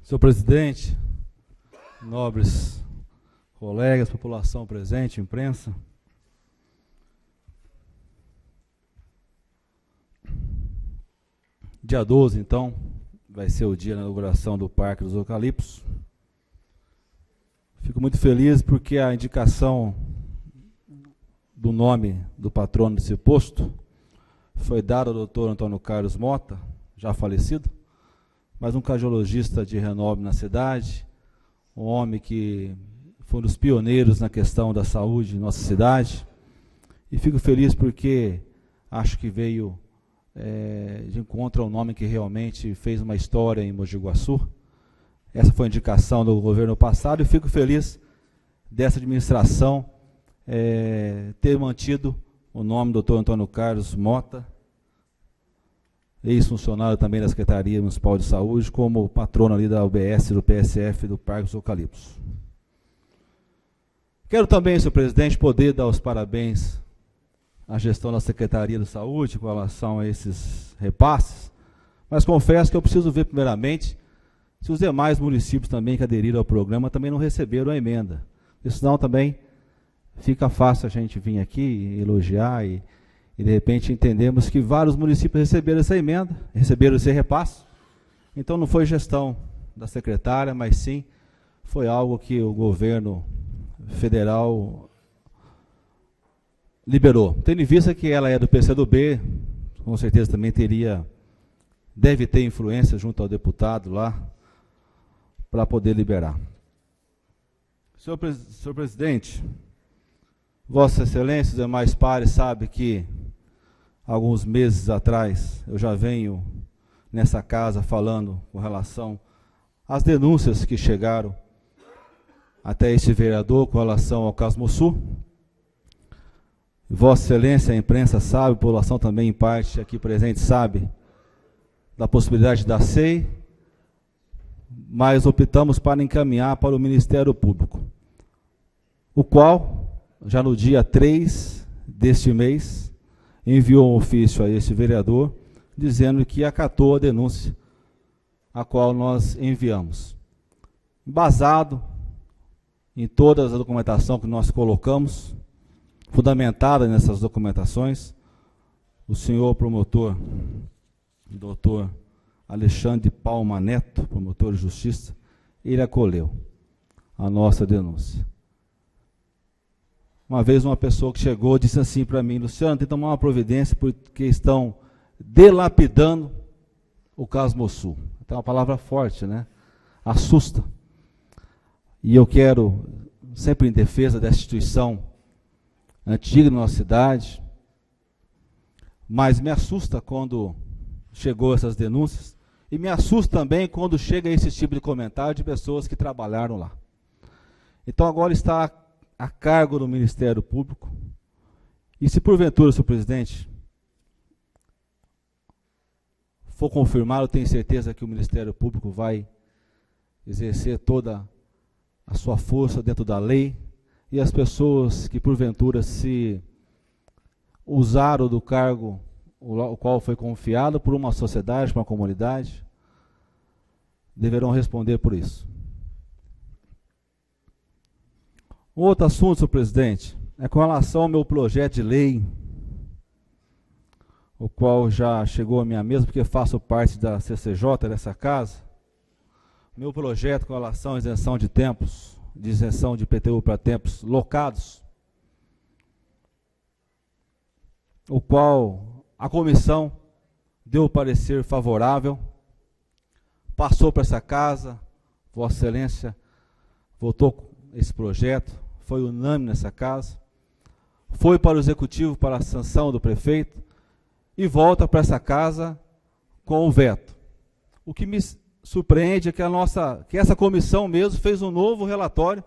S1: Senhor presidente, nobres colegas, população presente, imprensa. Dia 12, então, vai ser o dia da inauguração do Parque dos Eucaliptos. Fico muito feliz porque a indicação do nome do patrono desse posto foi dada ao doutor Antônio Carlos Mota, já falecido, mas um cardiologista de renome na cidade, um homem que foi um dos pioneiros na questão da saúde em nossa cidade. E fico feliz porque acho que veio de encontro ao nome que realmente fez uma história em Mogi Guaçu. Essa foi a indicação do governo passado e fico feliz dessa administração ter mantido o nome do Dr. Antônio Carlos Mota, ex-funcionário também da Secretaria Municipal de Saúde, como patrono ali da UBS, do PSF, do Parque dos Eucaliptos. Quero também, senhor presidente, poder dar os parabéns à gestão da Secretaria de Saúde com relação a esses repasses, mas confesso que eu preciso ver primeiramente se os demais municípios também que aderiram ao programa também não receberam a emenda. Porque senão também fica fácil a gente vir aqui e elogiar e de repente entendemos que vários municípios receberam essa emenda, receberam esse repasse. Então não foi gestão
S5: da secretária, mas sim foi algo que o governo federal liberou. Tendo em vista que ela é do PCdoB, com certeza também deve ter influência junto ao deputado lá, para poder liberar. Senhor presidente, Vossa Excelência e demais pares sabem que alguns meses atrás eu já venho nessa casa falando com relação às denúncias que chegaram até este vereador com relação ao Casmosul. Vossa Excelência, a imprensa sabe, a população também em parte aqui presente sabe da possibilidade da SEI, mas optamos para encaminhar para o Ministério Público, o qual, já no dia 3 deste mês, enviou um ofício a este vereador, dizendo que acatou a denúncia, a qual nós enviamos. Embasado em toda a documentação que nós colocamos, fundamentada nessas documentações, o senhor promotor, doutor Alexandre Palma Neto, promotor de justiça, ele acolheu a nossa denúncia. Uma vez uma pessoa que chegou disse assim para mim: Luciano, tem que tomar uma providência porque estão delapidando o Casmosul. Tem uma palavra forte, né? Assusta. E eu quero, sempre em defesa dessa instituição antiga na nossa cidade, mas me assusta quando chegou essas denúncias, e me assusta também quando chega esse tipo de comentário de pessoas que trabalharam lá. Então agora está a cargo do Ministério Público, e se porventura, senhor presidente, for confirmado, eu tenho certeza que o Ministério Público vai exercer toda a sua força dentro da lei, e as pessoas que porventura se usaram do cargo o qual foi confiado por uma sociedade, por uma comunidade, deverão responder por isso. Um outro assunto, senhor presidente, é com relação ao meu projeto de lei, o qual já chegou à minha mesa, porque faço parte da CCJ dessa casa. Meu projeto com relação à isenção de tempos, de isenção de IPTU para tempos locados, o qual a comissão deu o parecer favorável, passou para essa casa, Vossa Excelência votou esse projeto, foi unânime nessa casa, foi para o Executivo para a sanção do prefeito e volta para essa casa com o veto. O que me surpreende é que essa comissão mesmo fez um novo relatório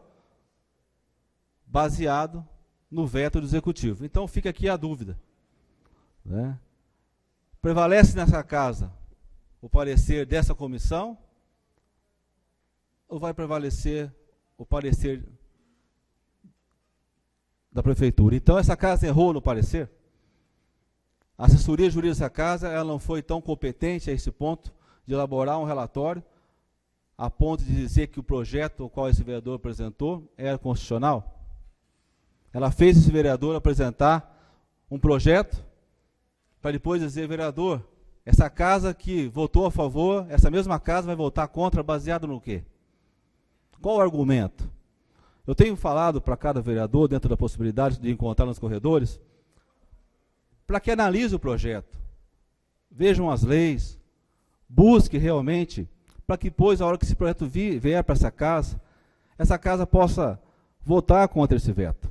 S5: baseado no veto do Executivo. Então fica aqui a dúvida, né? Prevalece nessa casa o parecer dessa comissão ou vai prevalecer o parecer da prefeitura? Então essa casa errou no parecer? A assessoria jurídica dessa casa ela não foi tão competente a esse ponto de elaborar um relatório a ponto de dizer que o projeto o qual esse vereador apresentou era constitucional? Ela fez esse vereador apresentar um projeto para depois dizer: vereador, essa casa que votou a favor, essa mesma casa vai votar contra, baseado no quê? Qual o argumento? Eu tenho falado para cada vereador, dentro da possibilidade de encontrar nos corredores, para que analise o projeto, vejam as leis, busque realmente, para que depois, a hora que esse projeto vier para essa casa possa votar contra esse veto.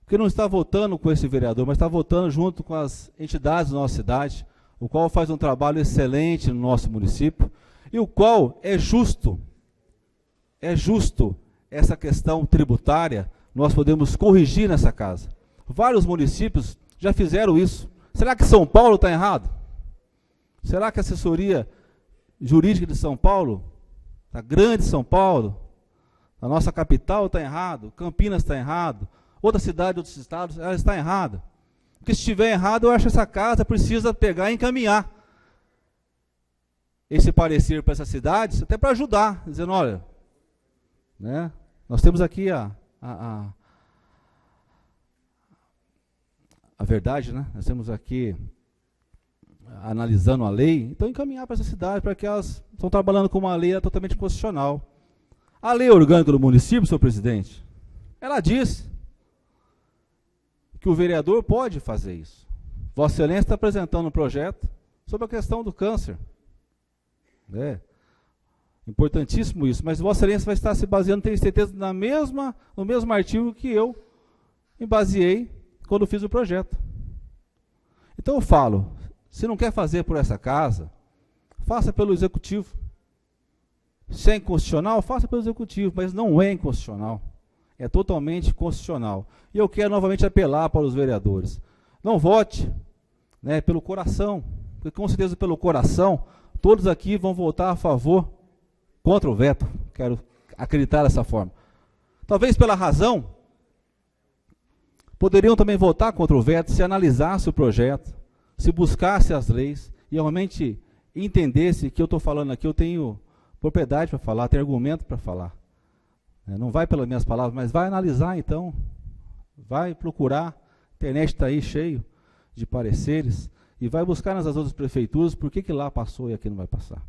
S5: Porque não está votando com esse vereador, mas está votando junto com as entidades da nossa cidade, o qual faz um trabalho excelente no nosso município, e o qual é justo essa questão tributária, nós podemos corrigir nessa casa. Vários municípios já fizeram isso. Será que São Paulo está errado? Será que a assessoria jurídica de São Paulo, da grande São Paulo, a nossa capital, está errado? Campinas está errado? Outra cidade, outros estados, ela está errada. Porque se estiver errado, eu acho que essa casa precisa pegar e encaminhar esse parecer para essas cidades, até para ajudar, dizendo: olha, né, nós temos aqui a verdade, né? Nós temos aqui analisando a lei, então encaminhar para essa cidade, para que elas estão trabalhando com uma lei totalmente constitucional. A lei orgânica do município, senhor presidente, ela diz que o vereador pode fazer isso. Vossa Excelência está apresentando um projeto sobre a questão do câncer. Importantíssimo isso, mas Vossa Excelência vai estar se baseando, tenho certeza, no mesmo artigo que eu me baseei quando fiz o projeto. Então eu falo, se não quer fazer por essa casa, faça pelo executivo. Se é inconstitucional, faça pelo executivo, mas não é inconstitucional. É totalmente constitucional. E eu quero novamente apelar para os vereadores. Não vote, né, pelo coração, porque com certeza pelo coração, todos aqui vão votar a favor, contra o veto. Quero acreditar dessa forma. Talvez pela razão, poderiam também votar contra o veto se analisasse o projeto, se buscasse as leis e realmente entendesse que eu estou falando aqui, eu tenho propriedade para falar, tenho argumento para falar. Não vai pelas minhas palavras, mas vai analisar então, vai procurar, a internet está aí cheio de pareceres, e vai buscar nas outras prefeituras por que lá passou e aqui não vai passar.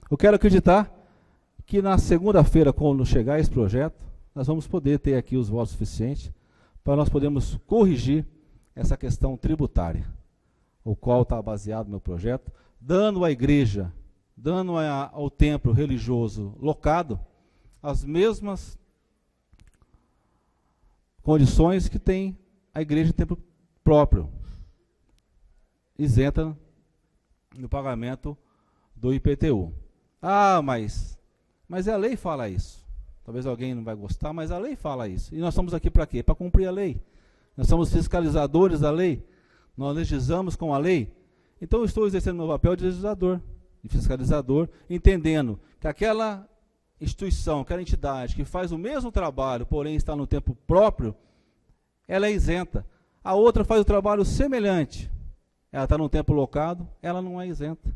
S5: Eu quero acreditar que na segunda-feira, quando chegar esse projeto, nós vamos poder ter aqui os votos suficientes para nós podermos corrigir essa questão tributária, o qual está baseado no meu projeto, dando à igreja, dando ao templo religioso locado as mesmas condições que tem a igreja de templo próprio, isenta no pagamento do IPTU. Ah, mas a lei fala isso. Talvez alguém não vai gostar, mas a lei fala isso. E nós estamos aqui para quê? Para cumprir a lei. Nós somos fiscalizadores da lei. Nós legislamos com a lei. Então eu estou exercendo meu papel de legislador, de fiscalizador, entendendo que aquela instituição, aquela entidade que faz o mesmo trabalho, porém está no tempo próprio, ela é isenta. A outra faz o trabalho semelhante, ela está no tempo locado, ela não é isenta.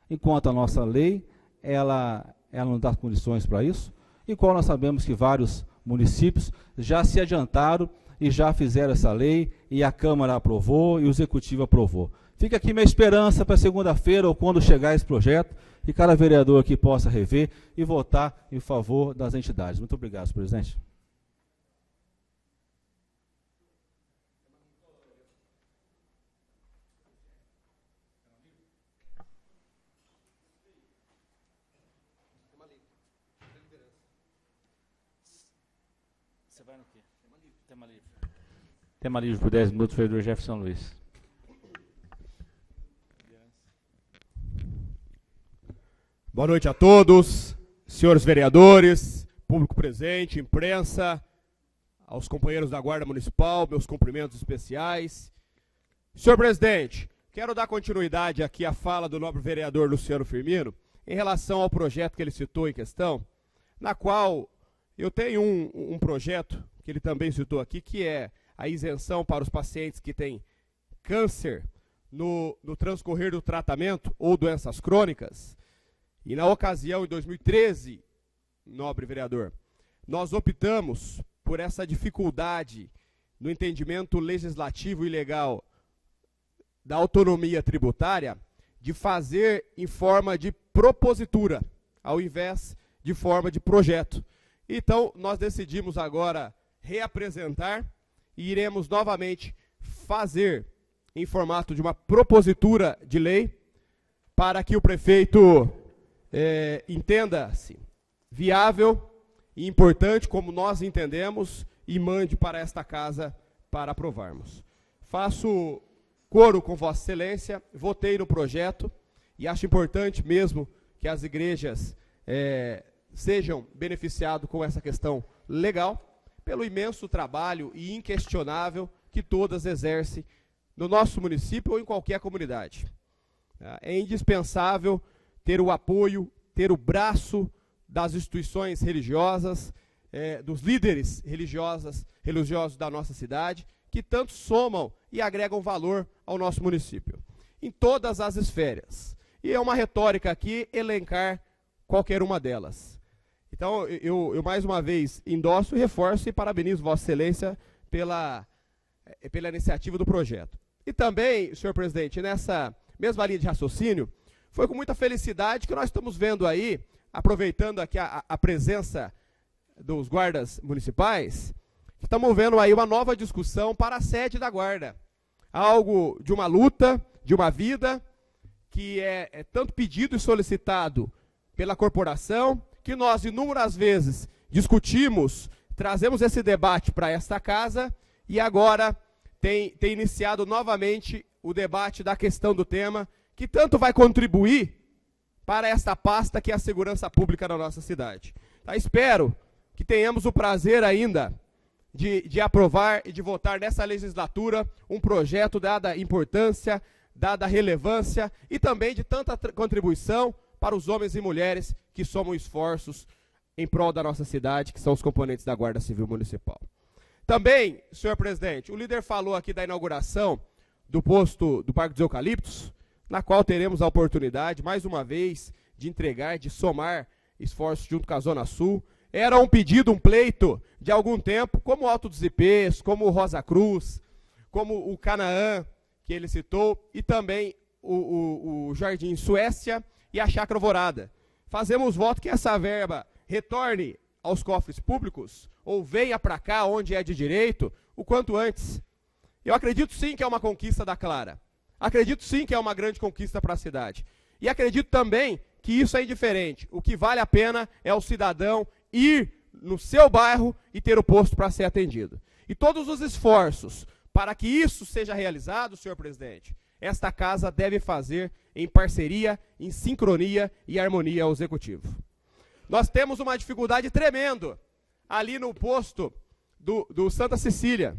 S5: Enquanto a nossa lei, ela não dá condições para isso, e qual nós sabemos que vários municípios já se adiantaram e já fizeram essa lei, e a Câmara aprovou e o Executivo aprovou. Fica aqui minha esperança para segunda-feira, ou quando chegar esse projeto, que cada vereador aqui possa rever e votar em favor das entidades. Muito obrigado, senhor presidente.
S1: Você vai no quê? Tema livre. Tema livre por 10 minutos, vereador Jefferson Luiz.
S3: Boa noite a todos, senhores vereadores, público presente, imprensa, aos companheiros da Guarda Municipal, meus cumprimentos especiais. Senhor presidente, quero dar continuidade aqui à fala do nobre vereador Luciano Firmino em relação ao projeto que ele citou em questão, na qual eu tenho um projeto que ele também citou aqui, que é a isenção para os pacientes que têm câncer no transcorrer do tratamento ou doenças crônicas. E na ocasião, em 2013, nobre vereador, nós optamos por essa dificuldade no entendimento legislativo e legal da autonomia tributária de fazer em forma de propositura, ao invés de forma de projeto. Então, nós decidimos agora reapresentar e iremos novamente fazer em formato de uma propositura de lei para que o prefeito entenda-se viável e importante, como nós entendemos, e mande para esta casa para aprovarmos. Faço coro com Vossa Excelência, votei no projeto e acho importante mesmo que as igrejas sejam beneficiadas com essa questão legal, pelo imenso trabalho e inquestionável que todas exercem no nosso município ou em qualquer comunidade. É indispensável ter o apoio, ter o braço das instituições religiosas, dos líderes religiosos da nossa cidade, que tanto somam e agregam valor ao nosso município, em todas as esferas. E é uma retórica aqui elencar qualquer uma delas. Então, eu mais uma vez endosso, reforço e parabenizo Vossa Excelência pela iniciativa do projeto. E também, senhor presidente, nessa mesma linha de raciocínio, foi com muita felicidade que nós estamos vendo aí, aproveitando aqui a presença dos guardas municipais, que estamos vendo aí uma nova discussão para a sede da guarda. Algo de uma luta, de uma vida, que é tanto pedido e solicitado pela corporação, que nós inúmeras vezes discutimos, trazemos esse debate para esta casa, e agora tem iniciado novamente o debate da questão do tema, que tanto vai contribuir para esta pasta que é a segurança pública na nossa cidade. Tá, espero que tenhamos o prazer ainda de aprovar e de votar nessa legislatura um projeto, dada a importância, dada a relevância e também de tanta contribuição para os homens e mulheres que somam esforços em prol da nossa cidade, que são os componentes da Guarda Civil Municipal. Também, senhor presidente, o líder falou aqui da inauguração do posto do Parque dos Eucaliptos, na qual teremos a oportunidade, mais uma vez, de entregar, de somar esforços junto com a Zona Sul. Era um pedido, um pleito de algum tempo, como o Alto dos Ipês, como o Rosa Cruz, como o Canaã, que ele citou, e também o Jardim Suécia e a Chácara Alvorada. Fazemos voto que essa verba retorne aos cofres públicos, ou venha para cá, onde é de direito, o quanto antes. Eu acredito sim que é uma conquista da Clara. Acredito sim que é uma grande conquista para a cidade. E acredito também que isso é indiferente. O que vale a pena é o cidadão ir no seu bairro e ter o posto para ser atendido. E todos os esforços para que isso seja realizado, senhor presidente, esta casa deve fazer em parceria, em sincronia e harmonia ao executivo. Nós temos uma dificuldade tremenda ali no posto do Santa Cecília.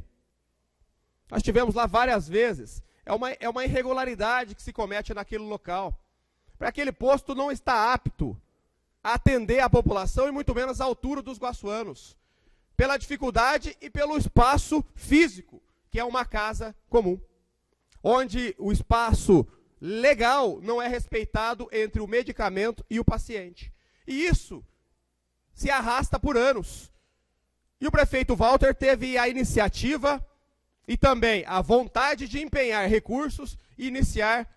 S3: Nós tivemos lá várias vezes. É uma irregularidade que se comete naquele local. Para aquele posto não está apto a atender a população e muito menos a altura dos guaçuanos. Pela dificuldade e pelo espaço físico, que é uma casa comum. Onde o espaço legal não é respeitado entre o medicamento e o paciente. E isso se arrasta por anos. E o prefeito Walter teve a iniciativa e também a vontade de empenhar recursos e iniciar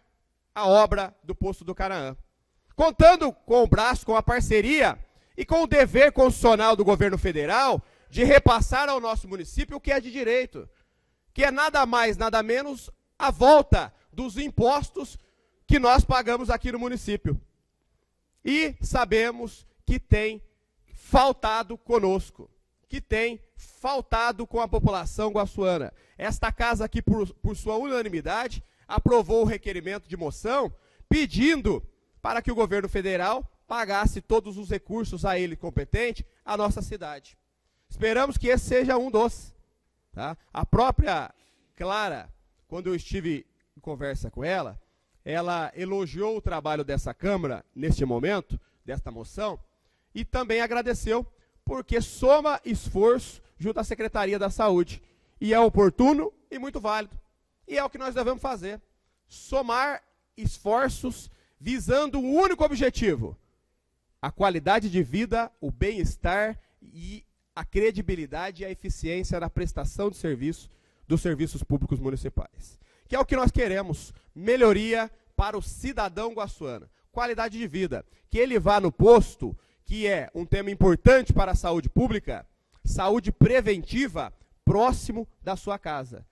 S3: a obra do posto do Canaã. Contando com o braço, com a parceria e com o dever constitucional do governo federal de repassar ao nosso município o que é de direito, que é nada mais, nada menos a volta dos impostos que nós pagamos aqui no município. E sabemos que tem faltado conosco, que tem faltado com a população guaçuana. Esta casa aqui, por sua unanimidade, aprovou o requerimento de moção, pedindo para que o governo federal pagasse todos os recursos a ele competente à nossa cidade. Esperamos que esse seja um dos. Tá? A própria Clara, quando eu estive em conversa com ela elogiou o trabalho dessa Câmara, neste momento, desta moção, e também agradeceu, porque soma esforço junto à Secretaria da Saúde. E é oportuno e muito válido. E é o que nós devemos fazer. Somar esforços visando um único objetivo: a qualidade de vida, o bem-estar e a credibilidade e a eficiência na prestação de serviço dos serviços públicos municipais. Que é o que nós queremos, melhoria para o cidadão guaçuano, qualidade de vida, que ele vá no posto, que é um tema importante para a saúde pública, saúde preventiva, próximo da sua casa.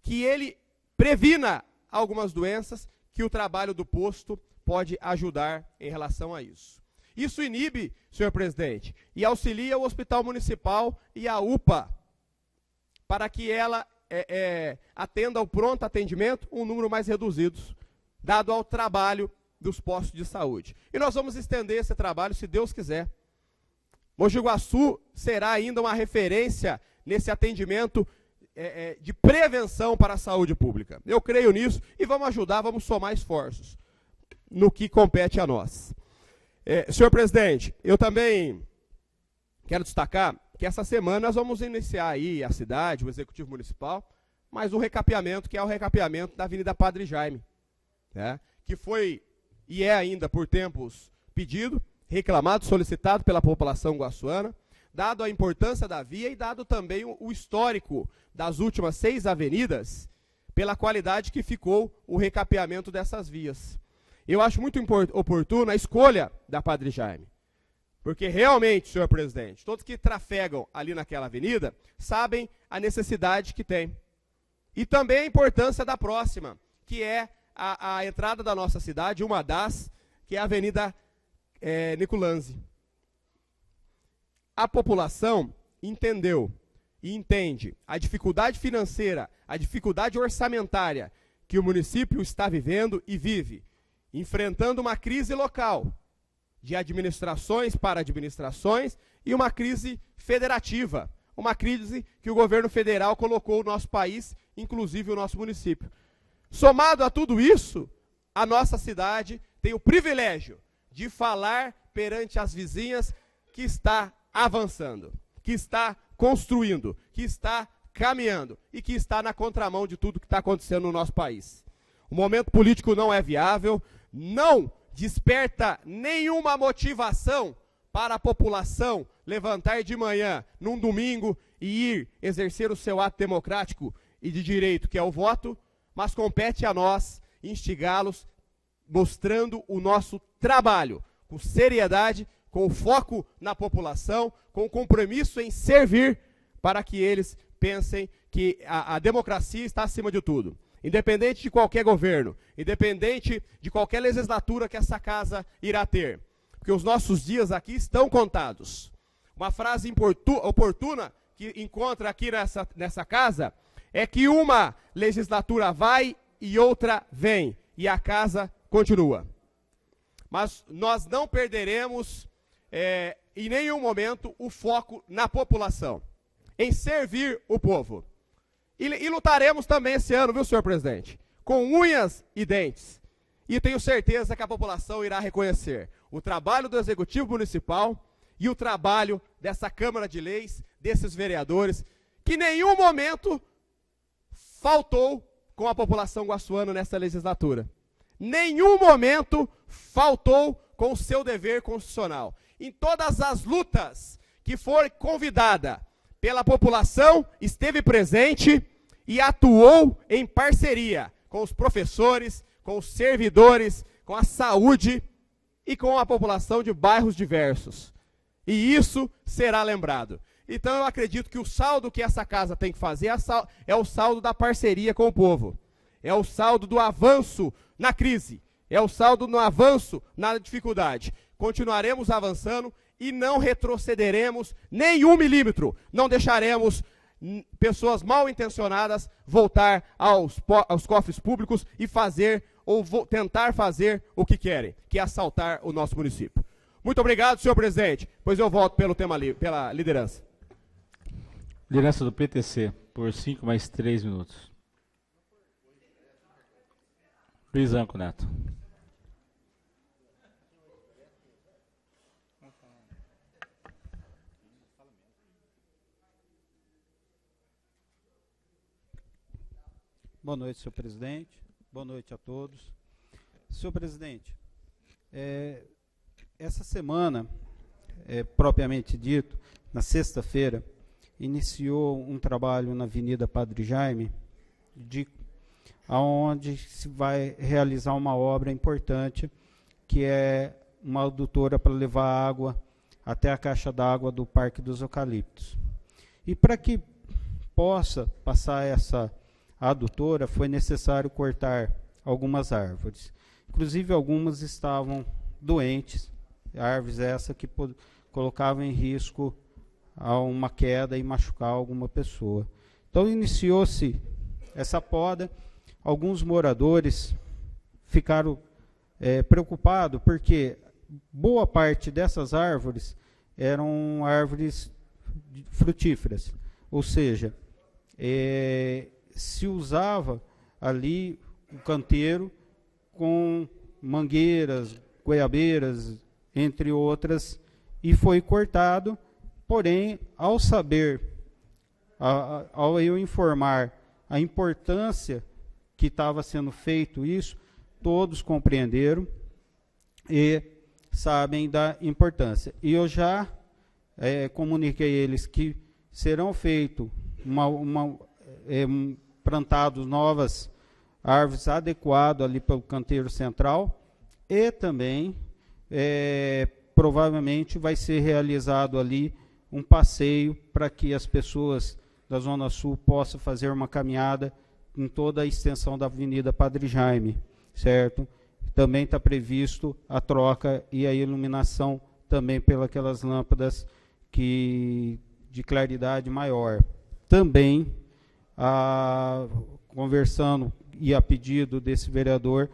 S3: Que ele previna algumas doenças, que o trabalho do posto pode ajudar em relação a isso. Isso inibe, senhor presidente, e auxilia o Hospital Municipal e a UPA, para que ela atenda ao pronto atendimento um número mais reduzido, dado ao trabalho dos postos de saúde. E nós vamos estender esse trabalho, se Deus quiser. Mogi Guaçu será ainda uma referência nesse atendimento de prevenção para a saúde pública. Eu creio nisso e vamos ajudar, vamos somar esforços no que compete a nós. Senhor presidente, eu também quero destacar que essa semana nós vamos iniciar aí a cidade, o Executivo Municipal, mais um recapeamento, que é o recapeamento da Avenida Padre Jaime, né, que foi e é ainda por tempos pedido, reclamado, solicitado pela população guaçuana, dado a importância da via e dado também o histórico das últimas 6 avenidas, pela qualidade que ficou o recapeamento dessas vias. Eu acho muito oportuna a escolha da Padre Jaime, porque realmente, senhor presidente, todos que trafegam ali naquela avenida sabem a necessidade que tem. E também a importância da próxima, que é a entrada da nossa cidade, uma das, que é a Avenida Nicolanzi. A população entendeu e entende a dificuldade financeira, a dificuldade orçamentária que o município está vivendo e vive, enfrentando uma crise local, de administrações para administrações, e uma crise federativa, uma crise que o governo federal colocou o nosso país, inclusive o nosso município. Somado a tudo isso, a nossa cidade tem o privilégio de falar perante as vizinhas que está avançando, que está construindo, que está caminhando e que está na contramão de tudo que está acontecendo no nosso país. O momento político não é viável, não desperta nenhuma motivação para a população levantar de manhã, num domingo, e ir exercer o seu ato democrático e de direito, que é o voto, mas compete a nós instigá-los, mostrando o nosso trabalho, com seriedade, com foco na população, com compromisso em servir, para que eles pensem que a democracia está acima de tudo. Independente de qualquer governo, independente de qualquer legislatura que essa casa irá ter, porque os nossos dias aqui estão contados. Uma frase oportuna que encontra aqui nessa casa é que uma legislatura vai e outra vem, e a casa continua. Mas nós não perderemos em nenhum momento o foco na população, em servir o povo. E lutaremos também esse ano, viu, senhor presidente? Com unhas e dentes. E tenho certeza que a população irá reconhecer o trabalho do Executivo Municipal e o trabalho dessa Câmara de Leis, desses vereadores, que em nenhum momento faltou com a população guaçuana nessa legislatura. Nenhum momento faltou com o seu dever constitucional. Em todas as lutas que for convidada pela população, esteve presente e atuou em parceria com os professores, com os servidores, com a saúde e com a população de bairros diversos. E isso será lembrado. Então eu acredito que o saldo que essa casa tem que fazer é o saldo da parceria com o povo. É o saldo do avanço na crise. É o saldo no avanço na dificuldade. Continuaremos avançando e não retrocederemos nem 1 milímetro. Não deixaremos pessoas mal intencionadas voltar aos cofres públicos e fazer ou tentar fazer o que querem, que é assaltar o nosso município. Muito obrigado, senhor presidente, pois eu volto pela liderança.
S1: Liderança do PTC, por 5 mais 3 minutos. Luiz Anco Neto.
S6: Boa noite, senhor presidente. Boa noite a todos. Senhor presidente, essa semana, propriamente dito, na sexta-feira, iniciou um trabalho na Avenida Padre Jaime, onde se vai realizar uma obra importante, que é uma adutora para levar água até a caixa d'água do Parque dos Eucaliptos. E para que possa passar essa adutora, foi necessário cortar algumas árvores. Inclusive, algumas estavam doentes, árvores essa que colocavam em risco a uma queda e machucar alguma pessoa. Então, iniciou-se essa poda. Alguns moradores ficaram preocupados, porque boa parte dessas árvores eram árvores frutíferas, ou seja, se usava ali o canteiro com mangueiras, goiabeiras, entre outras, e foi cortado. Porém, ao saber, ao eu informar a importância que estava sendo feito isso, todos compreenderam e sabem da importância. E eu já comuniquei a eles que serão feitos plantados novas árvores adequadas ali para o canteiro central, e também provavelmente vai ser realizado ali um passeio para que as pessoas da Zona Sul possam fazer uma caminhada em toda a extensão da Avenida Padre Jaime, certo? Também está previsto a troca e a iluminação também pelas lâmpadas de claridade maior. Também, conversando e a pedido desse vereador,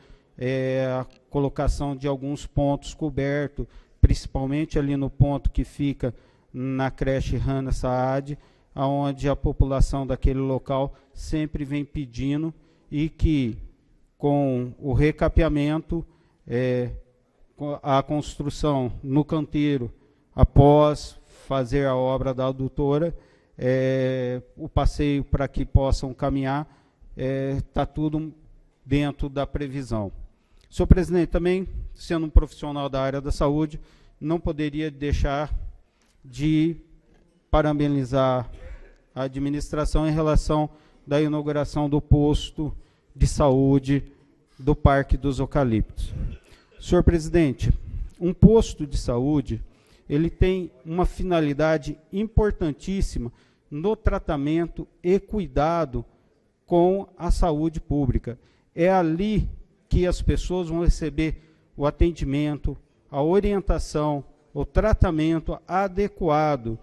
S6: a colocação de alguns pontos cobertos, principalmente ali no ponto que fica na creche Hana Saad, onde a população daquele local sempre vem pedindo, e que com o recapeamento, a construção no canteiro, após fazer a obra da adutora, o passeio para que possam caminhar, está tudo dentro da previsão. Senhor presidente, também, sendo um profissional da área da saúde, não poderia deixar de parabenizar a administração em relação da inauguração do posto de saúde do Parque dos Eucaliptos. Senhor presidente, um posto de saúde, ele tem uma finalidade importantíssima no tratamento e cuidado com a saúde pública. É ali que as pessoas vão receber o atendimento, a orientação, o tratamento adequado.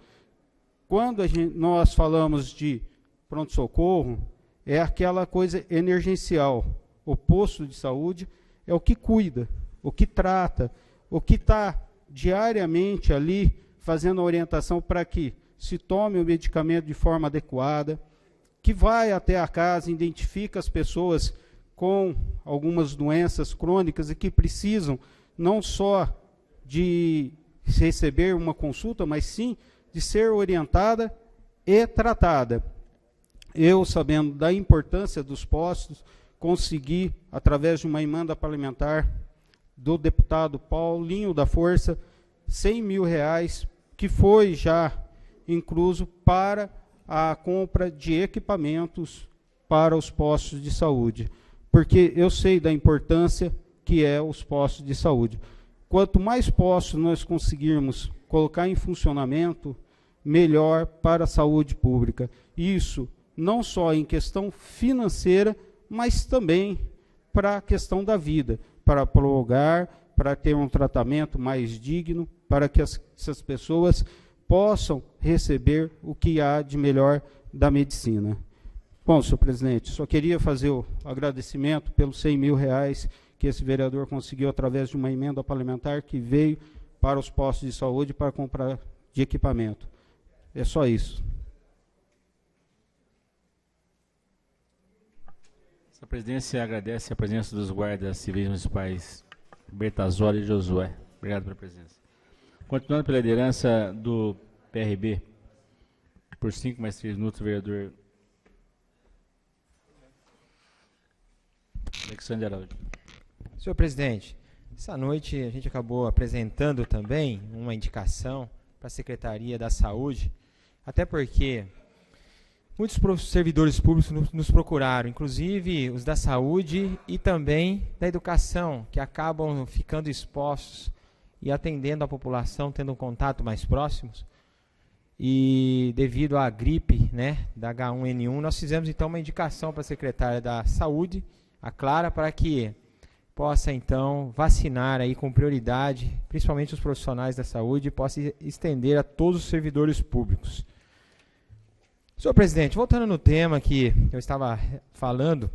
S6: Quando nós falamos de pronto-socorro, é aquela coisa emergencial. O posto de saúde é o que cuida, o que trata, o que está diariamente ali fazendo a orientação para que se tome o medicamento de forma adequada, que vai até a casa, identifica as pessoas com algumas doenças crônicas e que precisam não só de receber uma consulta, mas sim de ser orientada e tratada. Eu, sabendo da importância dos postos, consegui, através de uma emenda parlamentar do deputado Paulinho da Força, R$100 mil, que foi já incluso para a compra de equipamentos para os postos de saúde, porque eu sei da importância que é os postos de saúde. Quanto mais postos nós conseguirmos colocar em funcionamento, melhor para a saúde pública. Isso não só em questão financeira, mas também para a questão da vida, para prolongar, para ter um tratamento mais digno, para que essas pessoas possam receber o que há de melhor da medicina. Bom, senhor presidente, só queria fazer o agradecimento pelos R$100 mil que esse vereador conseguiu através de uma emenda parlamentar que veio para os postos de saúde para comprar de equipamento. É só isso.
S1: A presidência agradece a presença dos guardas civis municipais Bertazoli e Josué. Obrigado pela presença. Continuando pela liderança do PRB, por 5 mais 3 minutos, o vereador Alexandre Araújo.
S4: Senhor presidente, essa noite a gente acabou apresentando também uma indicação para a Secretaria da Saúde, até porque muitos servidores públicos nos procuraram, inclusive os da saúde e também da educação, que acabam ficando expostos e atendendo a população, tendo um contato mais próximos. E devido à gripe, né, da H1N1, nós fizemos então uma indicação para a secretária da Saúde, a Clara, para que possa então vacinar aí com prioridade, principalmente os profissionais da saúde, e possa estender a todos os servidores públicos. Senhor presidente, voltando no tema que eu estava falando,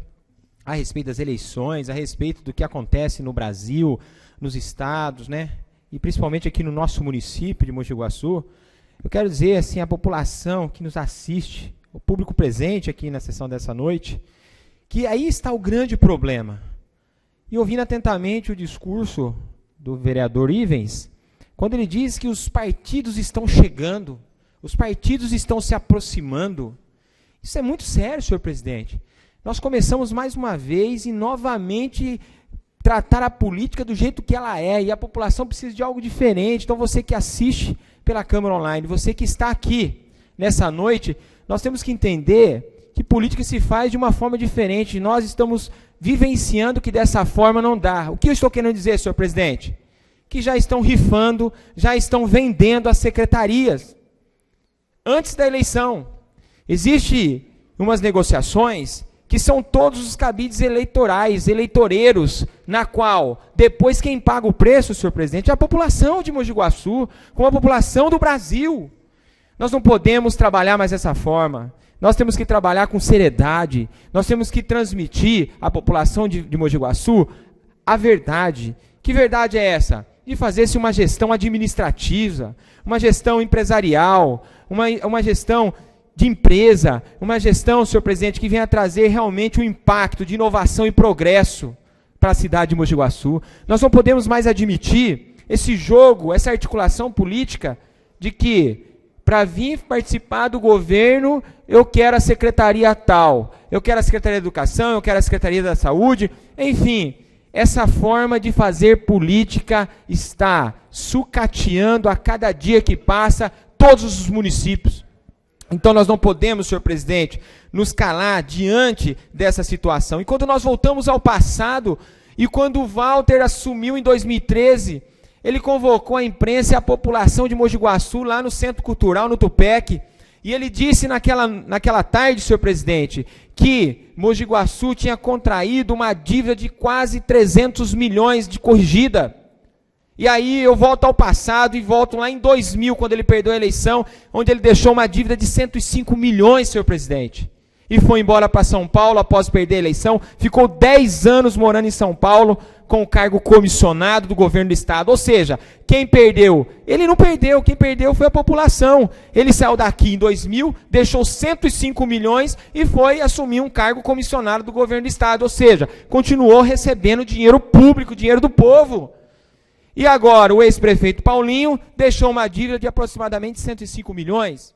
S4: a respeito das eleições, a respeito do que acontece no Brasil, nos estados, né, e principalmente aqui no nosso município de Mogi Guaçu, eu quero dizer assim, a população que nos assiste, o público presente aqui na sessão dessa noite, que aí está o grande problema. E ouvindo atentamente o discurso do vereador Ivens, quando ele diz que os partidos estão chegando, os partidos estão se aproximando, isso é muito sério, senhor presidente. Nós começamos mais uma vez e novamente tratar a política do jeito que ela é, e a população precisa de algo diferente. Então você que assiste pela câmera online, você que está aqui nessa noite, nós temos que entender que política se faz de uma forma diferente. Nós estamos vivenciando que dessa forma não dá. O que eu estou querendo dizer, senhor presidente? Que já estão rifando, já estão vendendo as secretarias. Antes da eleição, existem umas negociações que são todos os cabides eleitorais, eleitoreiros, na qual, depois quem paga o preço, senhor presidente, é a população de Mogi Guaçu, como a população do Brasil. Nós não podemos trabalhar mais dessa forma. Nós temos que trabalhar com seriedade. Nós temos que transmitir à população de Mogi Guaçu a verdade. Que verdade é essa? De fazer-se uma gestão administrativa, uma gestão empresarial, uma gestão de empresa, uma gestão, senhor presidente, que venha trazer realmente um impacto de inovação e progresso para a cidade de Mogi Guaçu. Nós não podemos mais admitir esse jogo, essa articulação política de que, para vir participar do governo, eu quero a secretaria tal, eu quero a Secretaria da Educação, eu quero a Secretaria da Saúde, enfim, essa forma de fazer política está sucateando a cada dia que passa todos os municípios. Então nós não podemos, senhor presidente, nos calar diante dessa situação. E quando nós voltamos ao passado, e quando o Walter assumiu em 2013, ele convocou a imprensa e a população de Mogi Guaçu lá no Centro Cultural, no Tupec, e ele disse naquela tarde, senhor presidente, que Mogi Guaçu tinha contraído uma dívida de quase 300 milhões de corrigida. E aí eu volto ao passado e volto lá em 2000, quando ele perdeu a eleição, onde ele deixou uma dívida de 105 milhões, senhor presidente. E foi embora para São Paulo após perder a eleição, ficou 10 anos morando em São Paulo, com o cargo comissionado do governo do estado. Ou seja, quem perdeu? Ele não perdeu, quem perdeu foi a população. Ele saiu daqui em 2000, deixou 105 milhões e foi assumir um cargo comissionado do governo do estado. Ou seja, continuou recebendo dinheiro público, dinheiro do povo. E agora o ex-prefeito Paulinho deixou uma dívida de aproximadamente 105 milhões.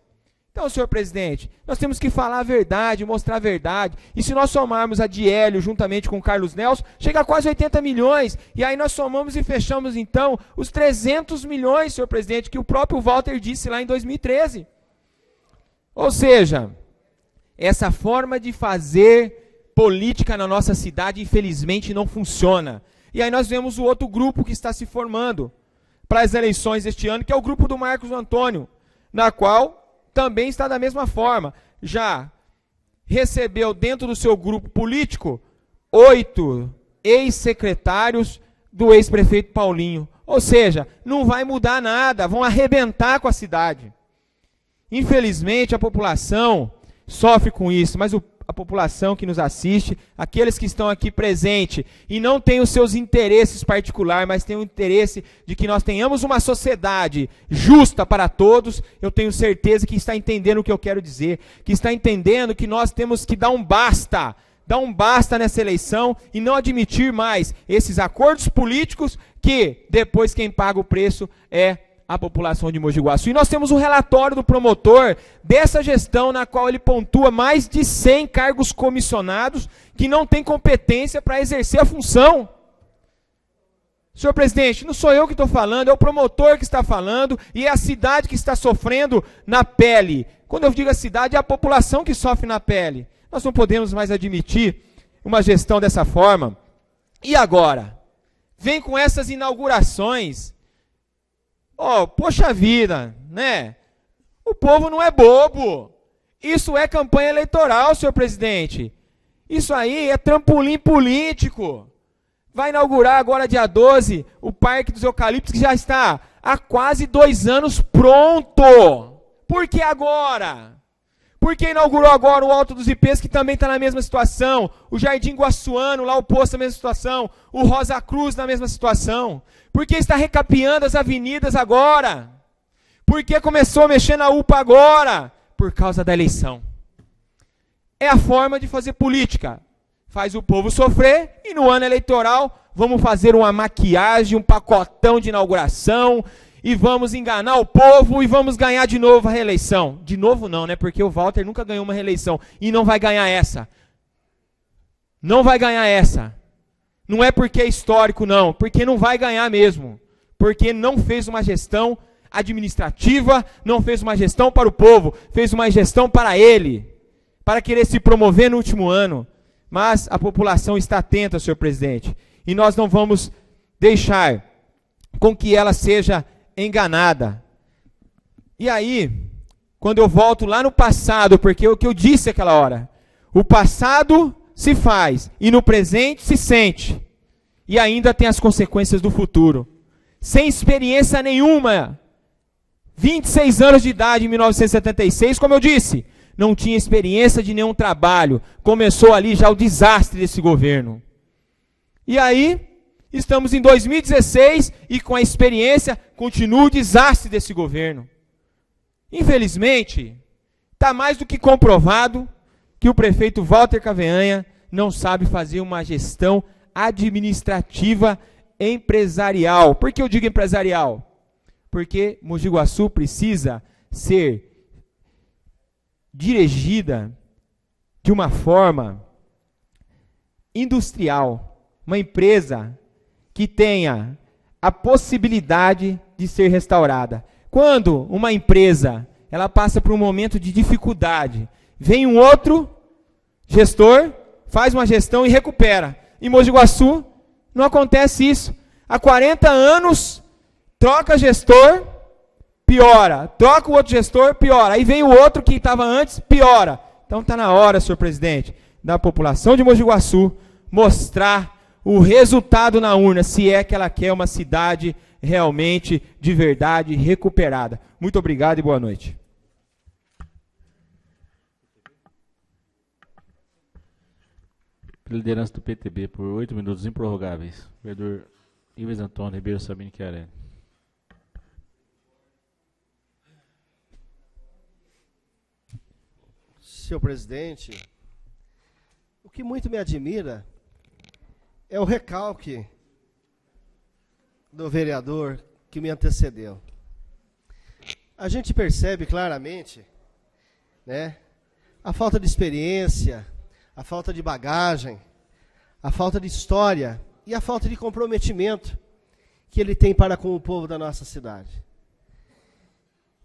S4: Então, senhor presidente, nós temos que falar a verdade, mostrar a verdade. E se nós somarmos a de Hélio juntamente com o Carlos Nelson, chega a quase 80 milhões. E aí nós somamos e fechamos, então, os 300 milhões, senhor presidente, que o próprio Walter disse lá em 2013. Ou seja, essa forma de fazer política na nossa cidade, infelizmente, não funciona. E aí nós vemos o outro grupo que está se formando para as eleições deste ano, que é o grupo do Marcos Antônio, na qual também está da mesma forma. Já recebeu dentro do seu grupo político 8 ex-secretários do ex-prefeito Paulinho. Ou seja, não vai mudar nada, vão arrebentar com a cidade. Infelizmente a população sofre com isso, mas a população que nos assiste, aqueles que estão aqui presentes e não têm os seus interesses particulares, mas têm o interesse de que nós tenhamos uma sociedade justa para todos, eu tenho certeza que está entendendo o que eu quero dizer, que está entendendo que nós temos que dar um basta nessa eleição e não admitir mais esses acordos políticos que depois quem paga o preço é a população de Mogi Guaçu. E nós temos um relatório do promotor dessa gestão na qual ele pontua mais de 100 cargos comissionados que não têm competência para exercer a função. Senhor presidente, não sou eu que estou falando, é o promotor que está falando e é a cidade que está sofrendo na pele. Quando eu digo a cidade, é a população que sofre na pele. Nós não podemos mais admitir uma gestão dessa forma. E agora? Vem com essas inaugurações. Poxa vida, né? O povo não é bobo. Isso é campanha eleitoral, senhor presidente. Isso aí é trampolim político. Vai inaugurar agora, dia 12, o Parque dos Eucaliptos, que já está há quase 2 anos pronto. Por que agora? Porque inaugurou agora o Alto dos Ipês, que também está na mesma situação. O Jardim Guaçuano, lá o Poço, na mesma situação. O Rosa Cruz, na mesma situação. Por que está recapeando as avenidas agora? Por que começou a mexer na UPA agora? Por causa da eleição. É a forma de fazer política. Faz o povo sofrer e no ano eleitoral vamos fazer uma maquiagem, um pacotão de inauguração e vamos enganar o povo e vamos ganhar de novo a reeleição. De novo não, né? Porque o Walter nunca ganhou uma reeleição e não vai ganhar essa. Não vai ganhar essa. Não é porque é histórico, não. Porque não vai ganhar mesmo. Porque não fez uma gestão administrativa, não fez uma gestão para o povo, fez uma gestão para ele. para querer se promover no último ano, mas a população está atenta, senhor presidente, e nós não vamos deixar com que ela seja enganada. E aí, quando eu volto lá no passado, porque o que eu disse aquela hora, o passado se faz e no presente se sente, e ainda tem as consequências do futuro. Sem experiência nenhuma, 26 anos de idade em 1976, como eu disse, não tinha experiência de nenhum trabalho. Começou ali já o desastre desse governo. E aí, estamos em 2016 e com a experiência continua o desastre desse governo. Infelizmente, está mais do que comprovado que o prefeito Walter Caveanha não sabe fazer uma gestão administrativa empresarial. Por que eu digo empresarial? Porque Mogi Guaçu precisa ser dirigida de uma forma industrial, uma empresa que tenha a possibilidade de ser restaurada. Quando uma empresa ela passa por um momento de dificuldade, vem um outro gestor, faz uma gestão e recupera. Em Mogi Guaçu não acontece isso. Há 40 anos, troca gestor, piora. Troca o outro gestor, piora. Aí vem o outro que estava antes, piora. Então está na hora, senhor presidente, da população de Mogi Guaçu mostrar o resultado na urna, se é que ela quer uma cidade realmente, de verdade, recuperada. Muito obrigado e boa noite.
S1: Liderança do PTB por 8 minutos improrrogáveis. Vereador Ives Antônio Ribeiro Sabino Chiarelli.
S2: Senhor presidente, o que muito me admira é o recalque do vereador que me antecedeu. A gente percebe claramente, né, a falta de experiência, a falta de bagagem, a falta de história e a falta de comprometimento que ele tem para com o povo da nossa cidade.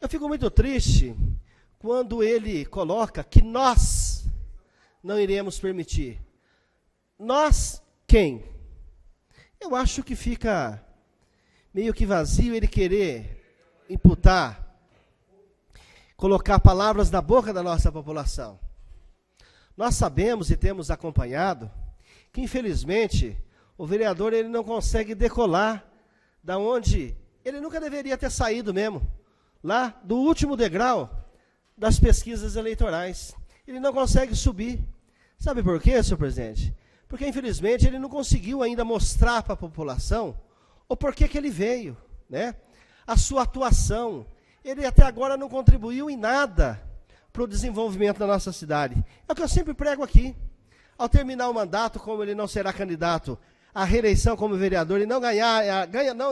S2: Eu fico muito triste quando ele coloca que nós não iremos permitir. Nós quem? Eu acho que fica meio que vazio ele querer imputar, colocar palavras na boca da nossa população. Nós sabemos e temos acompanhado que, infelizmente, o vereador ele não consegue decolar da onde ele nunca deveria ter saído mesmo, lá do último degrau das pesquisas eleitorais. Ele não consegue subir. Sabe por quê, senhor presidente? Porque, infelizmente, ele não conseguiu ainda mostrar para a população o porquê que ele veio, né? A sua atuação. Ele até agora não contribuiu em nada para o desenvolvimento da nossa cidade. É o que eu sempre prego aqui. Ao terminar o mandato, como ele não será candidato à reeleição como vereador e não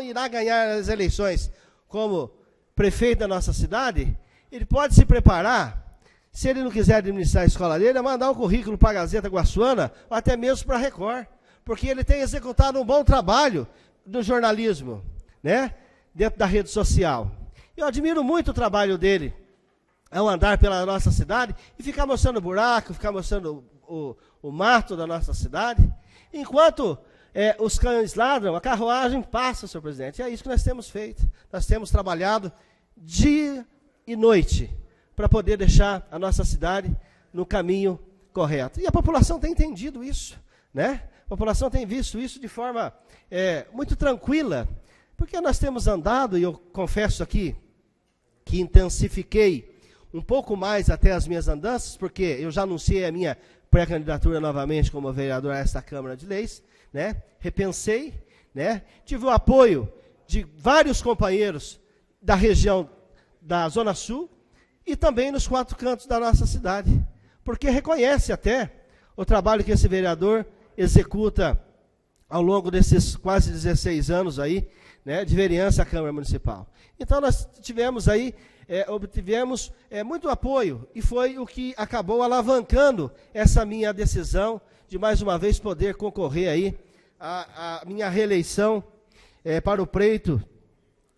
S2: irá ganhar as eleições como prefeito da nossa cidade, ele pode se preparar, se ele não quiser administrar a escola dele, a mandar um currículo para a Gazeta Guaçuana, ou até mesmo para a Record, porque ele tem executado um bom trabalho no jornalismo, né, dentro da rede social. Eu admiro muito o trabalho dele ao andar pela nossa cidade e ficar mostrando o buraco, ficar mostrando o mato da nossa cidade. Enquanto os cães ladram, a carruagem passa, senhor presidente. E é isso que nós temos feito. Nós temos trabalhado dia e noite para poder deixar a nossa cidade no caminho correto. E a população tem entendido isso, né? A população tem visto isso de forma muito tranquila, porque nós temos andado, e eu confesso aqui que intensifiquei um pouco mais até as minhas andanças, porque eu já anunciei a minha pré-candidatura novamente como vereador a esta Câmara de Leis, né? Repensei, né? Tive o apoio de vários companheiros da região da Zona Sul e também nos 4 cantos da nossa cidade, porque reconhece até o trabalho que esse vereador executa ao longo desses quase 16 anos aí, né, de vereança à Câmara Municipal. Então nós tivemos aí, obtivemos muito apoio, e foi o que acabou alavancando essa minha decisão de mais uma vez poder concorrer aí à minha reeleição para o pleito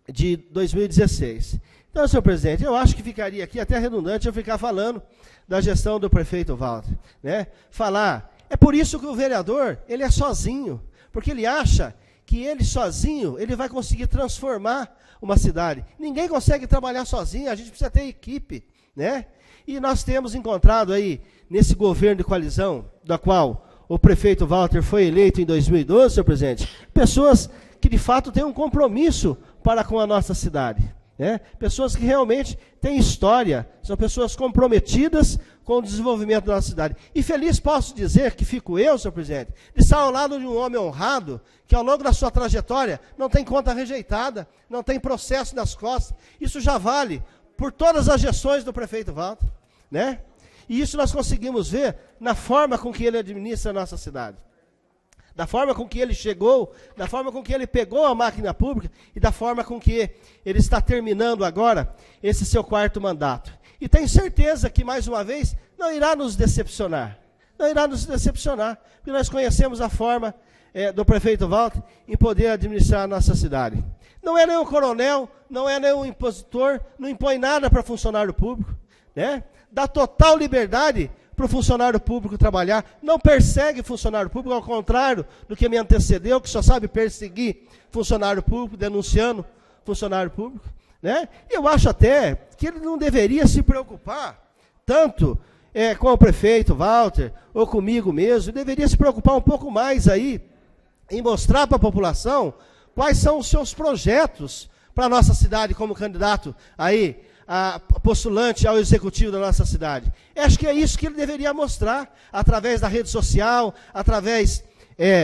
S2: de 2016. Então, senhor presidente, eu acho que ficaria aqui até redundante eu ficar falando da gestão do prefeito Walter, né? Falar, é por isso que o vereador, ele é sozinho, porque ele acha que ele sozinho, ele vai conseguir transformar uma cidade. Ninguém consegue trabalhar sozinho, a gente precisa ter equipe, né? E nós temos encontrado aí, nesse governo de coalizão, da qual o prefeito Walter foi eleito em 2012, senhor presidente, pessoas que de fato têm um compromisso para com a nossa cidade, né? Pessoas que realmente têm história, são pessoas comprometidas com o desenvolvimento da nossa cidade. E feliz posso dizer que fico eu, senhor presidente, de estar ao lado de um homem honrado, que ao longo da sua trajetória não tem conta rejeitada, não tem processo nas costas. Isso já vale por todas as gestões do prefeito Walter, né? E isso nós conseguimos ver na forma com que ele administra a nossa cidade. Da forma com que ele chegou, da forma com que ele pegou a máquina pública e da forma com que ele está terminando agora esse seu 4º mandato. E tenho certeza que, mais uma vez, não irá nos decepcionar. Não irá nos decepcionar, porque nós conhecemos a forma do prefeito Walter em poder administrar a nossa cidade. Não é nenhum coronel, não é nenhum impositor, não impõe nada para funcionário público, né? Dá total liberdade para o funcionário público trabalhar, não persegue funcionário público, ao contrário do que me antecedeu, que só sabe perseguir funcionário público, denunciando funcionário público, né? Eu acho até que ele não deveria se preocupar tanto com o prefeito Walter, ou comigo mesmo, deveria se preocupar um pouco mais aí, em mostrar para a população quais são os seus projetos para a nossa cidade como candidato aí, a postulante ao executivo da nossa cidade. Eu acho que é isso que ele deveria mostrar, através da rede social, através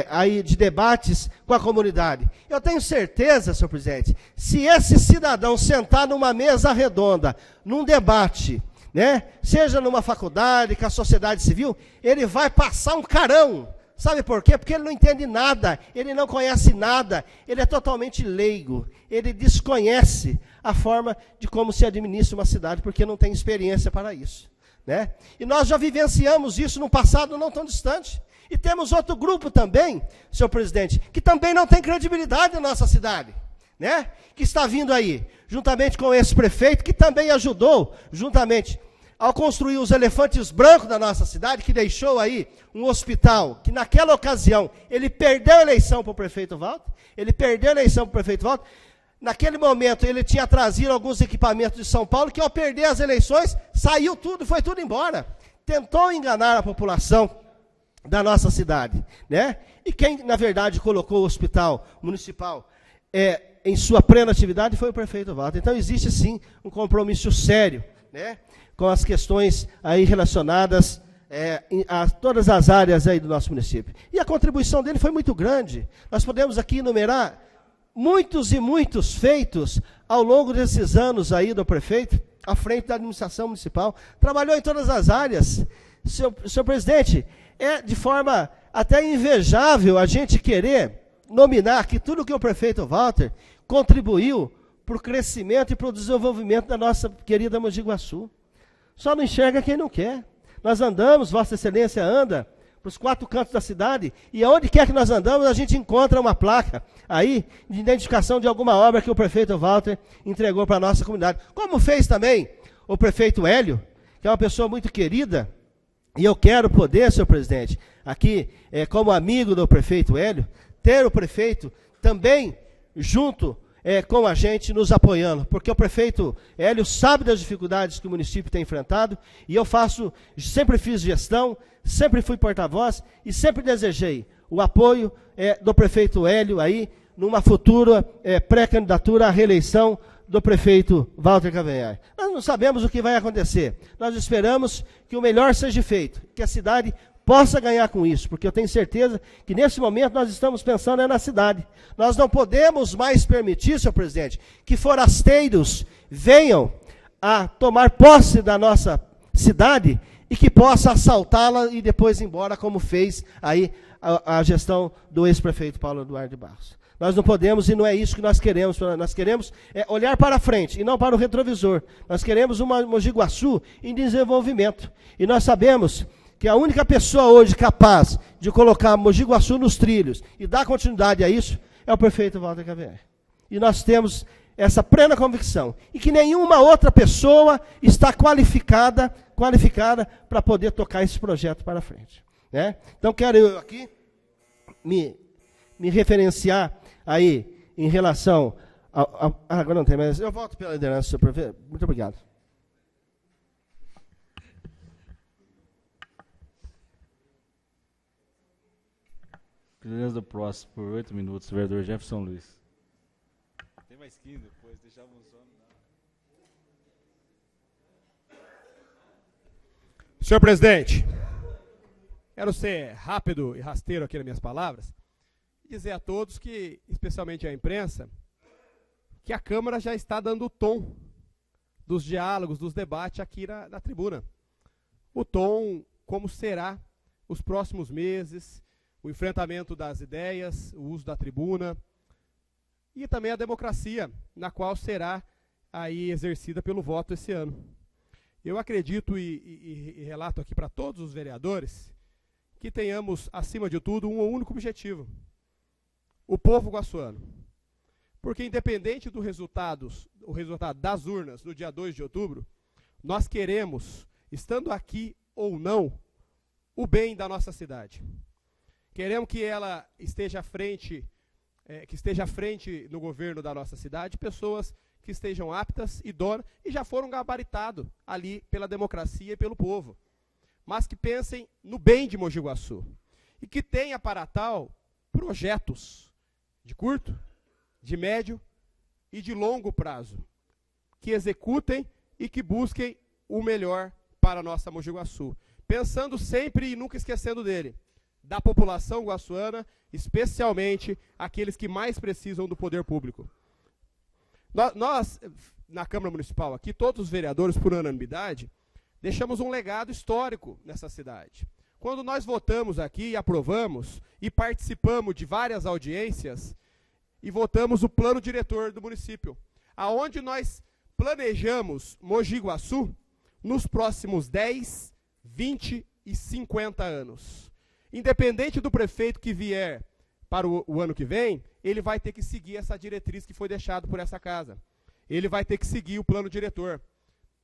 S2: aí de debates com a comunidade. Eu tenho certeza, senhor presidente, se esse cidadão sentar numa mesa redonda, num debate, né, seja numa faculdade, com a sociedade civil, ele vai passar um carão. Sabe por quê? Porque ele não entende nada, ele não conhece nada, ele é totalmente leigo, ele desconhece a forma de como se administra uma cidade, porque não tem experiência para isso, né? E nós já vivenciamos isso no passado não tão distante. E temos outro grupo também, senhor presidente, que também não tem credibilidade na nossa cidade, né? Que está vindo aí, juntamente com esse prefeito, que também ajudou, juntamente, ao construir os elefantes brancos da nossa cidade, que deixou aí um hospital, que naquela ocasião, ele perdeu a eleição para o prefeito Walter, naquele momento ele tinha trazido alguns equipamentos de São Paulo, que ao perder as eleições, saiu tudo, foi tudo embora. Tentou enganar a população da nossa cidade, né? E quem, na verdade, colocou o hospital municipal em sua plena atividade foi o prefeito Walter. Então existe sim um compromisso sério, né, com as questões aí relacionadas a todas as áreas aí do nosso município. E a contribuição dele foi muito grande. Nós podemos aqui enumerar muitos e muitos feitos ao longo desses anos aí do prefeito, à frente da administração municipal. Trabalhou em todas as áreas. Senhor presidente, é de forma até invejável a gente querer nominar que tudo que o prefeito Walter contribuiu para o crescimento e para o desenvolvimento da nossa querida Mogi Guaçu. Só não enxerga quem não quer. Nós andamos, Vossa Excelência anda para os 4 cantos da cidade, e aonde quer que nós andamos, a gente encontra uma placa aí de identificação de alguma obra que o prefeito Walter entregou para a nossa comunidade. Como fez também o prefeito Hélio, que é uma pessoa muito querida, e eu quero poder, senhor presidente, aqui, como amigo do prefeito Hélio, ter o prefeito também junto com a gente, nos apoiando, porque o prefeito Hélio sabe das dificuldades que o município tem enfrentado, e eu sempre fiz gestão, sempre fui porta-voz, e sempre desejei o apoio do prefeito Hélio aí, numa futura pré-candidatura à reeleição do prefeito Walter Cavanhaque. Nós não sabemos o que vai acontecer, nós esperamos que o melhor seja feito, que a cidade possa ganhar com isso, porque eu tenho certeza que nesse momento nós estamos pensando na cidade. Nós não podemos mais permitir, senhor presidente, que forasteiros venham a tomar posse da nossa cidade e que possa assaltá-la e depois ir embora, como fez aí a gestão do ex-prefeito Paulo Eduardo de Barros. Nós não podemos, e não é isso que nós queremos. Nós queremos olhar para frente e não para o retrovisor. Nós queremos uma Mogi Guaçu em desenvolvimento. E nós sabemos que a única pessoa hoje capaz de colocar Mogi Guaçu nos trilhos e dar continuidade a isso é o prefeito Walter Cavanhaque. E nós temos essa plena convicção, e que nenhuma outra pessoa está qualificada para poder tocar esse projeto para frente. Né? Então, quero eu aqui me referenciar aí em relação agora não tem, mas eu volto pela liderança, senhor prefeito. Muito obrigado.
S1: Liderança do próximo, por 8 minutos, vereador Jefferson Luiz. Tem mais 15 depois, deixava um só.
S3: Senhor presidente, quero ser rápido e rasteiro aqui nas minhas palavras e dizer a todos que, especialmente à imprensa, que a Câmara já está dando o tom dos diálogos, dos debates aqui na tribuna. O tom, como será os próximos meses, o enfrentamento das ideias, o uso da tribuna e também a democracia, na qual será aí exercida pelo voto esse ano. Eu acredito e relato aqui para todos os vereadores que tenhamos, acima de tudo, um único objetivo: o povo guaçuano. Porque independente do resultado das urnas no dia 2 de outubro, nós queremos, estando aqui ou não, o bem da nossa cidade. Queremos que ela esteja à frente, no governo da nossa cidade, pessoas que estejam aptas, idôneas e já foram gabaritados ali pela democracia e pelo povo, mas que pensem no bem de Mogi Guaçu e que tenha para tal projetos de curto, de médio e de longo prazo, que executem e que busquem o melhor para a nossa Mogi Guaçu, pensando sempre e nunca esquecendo da população guaçuana, especialmente aqueles que mais precisam do poder público. Nós, na Câmara Municipal aqui, todos os vereadores, por unanimidade, deixamos um legado histórico nessa cidade. Quando nós votamos aqui e aprovamos e participamos de várias audiências e votamos o plano diretor do município, aonde nós planejamos Mogi Guaçu nos próximos 10, 20 e 50 anos. Independente do prefeito que vier para o ano que vem, ele vai ter que seguir essa diretriz que foi deixada por essa casa. Ele vai ter que seguir o plano diretor.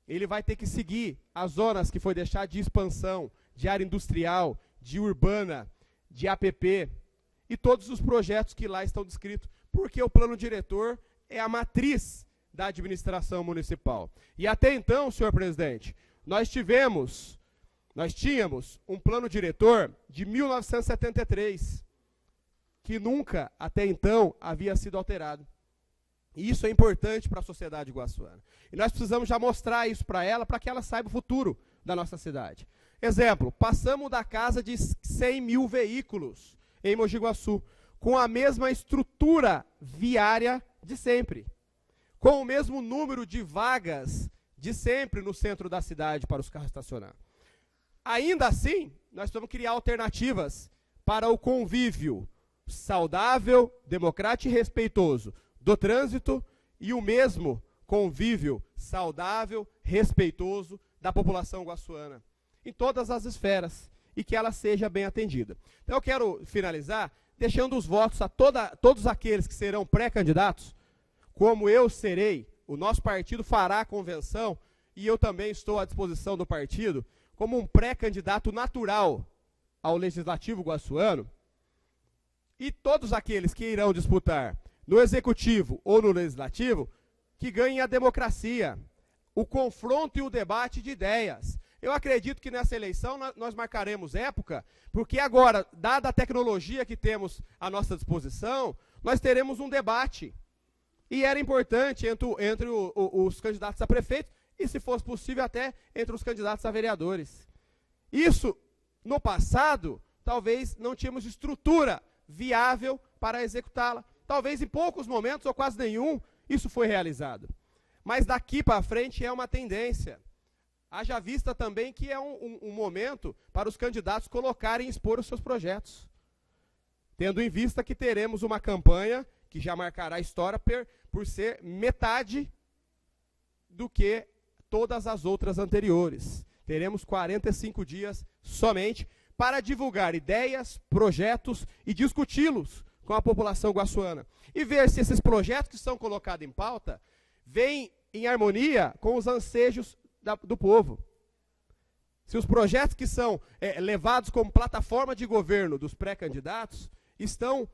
S3: Ele vai ter que seguir as zonas que foi deixada de expansão, de área industrial, de urbana, de APP e todos os projetos que lá estão descritos, porque o plano diretor é a matriz da administração municipal. E até então, senhor presidente, nós tínhamos um plano diretor de 1973, que nunca, até então, havia sido alterado. E isso é importante para a sociedade guaçuana. E nós precisamos já mostrar isso para ela, para que ela saiba o futuro da nossa cidade. Exemplo, passamos da casa de 100 mil veículos em Mogi Guaçu, com a mesma estrutura viária de sempre, com o mesmo número de vagas de sempre no centro da cidade para os carros estacionar. Ainda assim, nós vamos criar alternativas para o convívio saudável, democrático e respeitoso do trânsito e o mesmo convívio saudável, respeitoso da população guaçuana, em todas as esferas, e que ela seja bem atendida. Então eu quero finalizar deixando os votos a todos aqueles que serão pré-candidatos, como eu serei, o nosso partido fará a convenção, e eu também estou à disposição do partido, como um pré-candidato natural ao Legislativo guaçuano, e todos aqueles que irão disputar no Executivo ou no Legislativo, que ganhem a democracia, o confronto e o debate de ideias. Eu acredito que nessa eleição nós marcaremos época, porque agora, dada a tecnologia que temos à nossa disposição, nós teremos um debate. E era importante entre os candidatos a prefeito, e se fosse possível até entre os candidatos a vereadores. Isso, no passado, talvez não tínhamos estrutura viável para executá-la. Talvez em poucos momentos, ou quase nenhum, isso foi realizado. Mas daqui para frente é uma tendência. Haja vista também que é um momento para os candidatos colocarem e expor os seus projetos. Tendo em vista que teremos uma campanha que já marcará a história por ser metade do que todas as outras anteriores. Teremos 45 dias somente para divulgar ideias, projetos e discuti-los com com a população guaçuana e ver se esses projetos que são colocados em pauta vêm em harmonia com os anseios do povo. Se os projetos que são levados como plataforma de governo dos pré-candidatos estão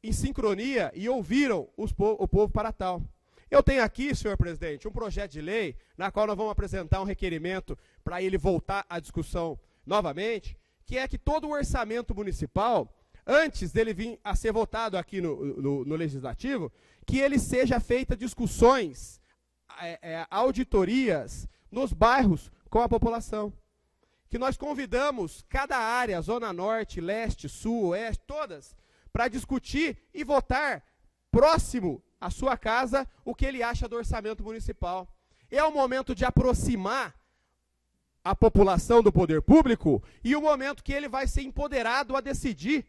S3: em sincronia e ouviram o povo para tal. Eu tenho aqui, senhor presidente, um projeto de lei na qual nós vamos apresentar um requerimento para ele voltar à discussão novamente, que é que todo o orçamento municipal, antes dele vir a ser votado aqui no Legislativo, que ele seja feita discussões, auditorias nos bairros com a população. Que nós convidamos cada área, Zona Norte, Leste, Sul, Oeste, todas, para discutir e votar próximo à sua casa o que ele acha do orçamento municipal. É o momento de aproximar a população do poder público e o momento que ele vai ser empoderado a decidir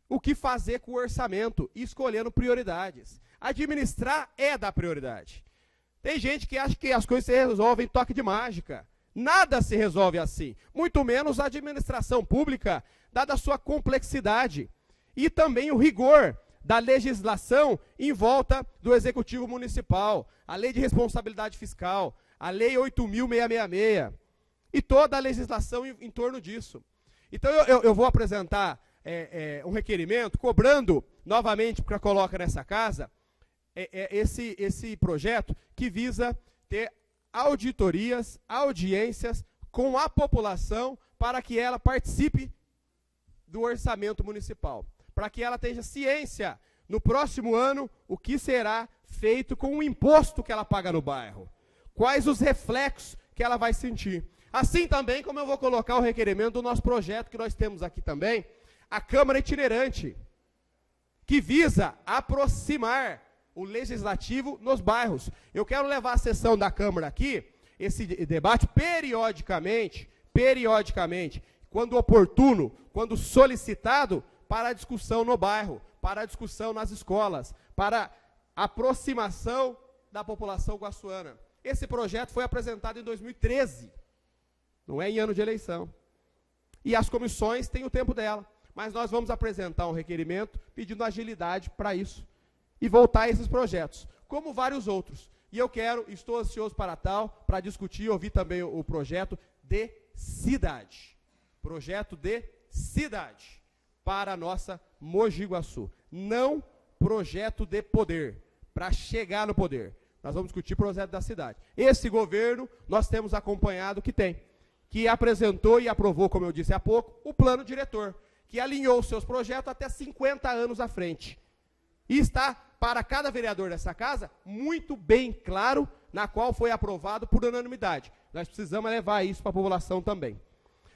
S3: o que fazer com o orçamento, escolhendo prioridades. Administrar é dar prioridade. Tem gente que acha que as coisas se resolvem em toque de mágica. Nada se resolve assim, muito menos a administração pública, dada a sua complexidade. E também o rigor da legislação em volta do Executivo Municipal, a Lei de Responsabilidade Fiscal, a Lei 8.666, e toda a legislação em torno disso. Então eu vou apresentar um requerimento, cobrando novamente, para colocar nessa casa, esse projeto que visa ter auditorias, audiências com a população para que ela participe do orçamento municipal, para que ela tenha ciência no próximo ano o que será feito com o imposto que ela paga no bairro, quais os reflexos que ela vai sentir. Assim também como eu vou colocar o requerimento do nosso projeto que nós temos aqui também, a Câmara Itinerante, que visa aproximar o Legislativo nos bairros. Eu quero levar a sessão da Câmara aqui, esse debate, periodicamente, quando oportuno, quando solicitado, para a discussão no bairro, para a discussão nas escolas, para a aproximação da população guaçuana. Esse projeto foi apresentado em 2013, não é em ano de eleição. E as comissões têm o tempo dela, mas nós vamos apresentar um requerimento pedindo agilidade para isso. E voltar a esses projetos, como vários outros. E eu estou ansioso para tal, para discutir e ouvir também o projeto de cidade. Projeto de cidade para a nossa Mogi Guaçu. Não projeto de poder, para chegar no poder. Nós vamos discutir o projeto da cidade. Esse governo, nós temos acompanhado que apresentou e aprovou, como eu disse há pouco, o plano diretor, que alinhou os seus projetos até 50 anos à frente. E está, para cada vereador dessa casa, muito bem claro, na qual foi aprovado por unanimidade. Nós precisamos levar isso para a população também.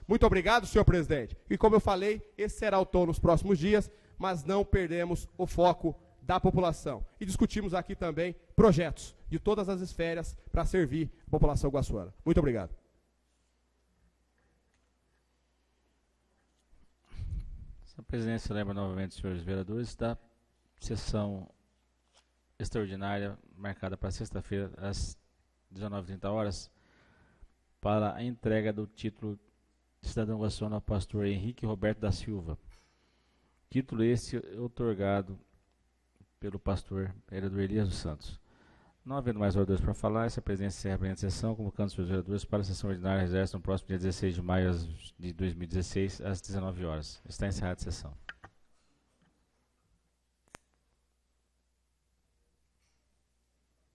S3: Muito obrigado, senhor presidente. E como eu falei, esse será o tom nos próximos dias, mas não perdemos o foco da população. E discutimos aqui também projetos de todas as esferas para servir a população guaçuana. Muito obrigado.
S1: A presidência lembra novamente, senhores vereadores, da sessão extraordinária marcada para sexta-feira, às 19h30, para a entrega do título de cidadão guaçuano ao pastor Henrique Roberto da Silva. Título esse outorgado pelo pastor vereador Elias dos Santos. Não havendo mais oradores para falar, essa presidência encerra a presente sessão, convocando os seus vereadores para a sessão ordinária reserva no próximo dia 16 de maio de 2016, às 19h. Está encerrada a sessão.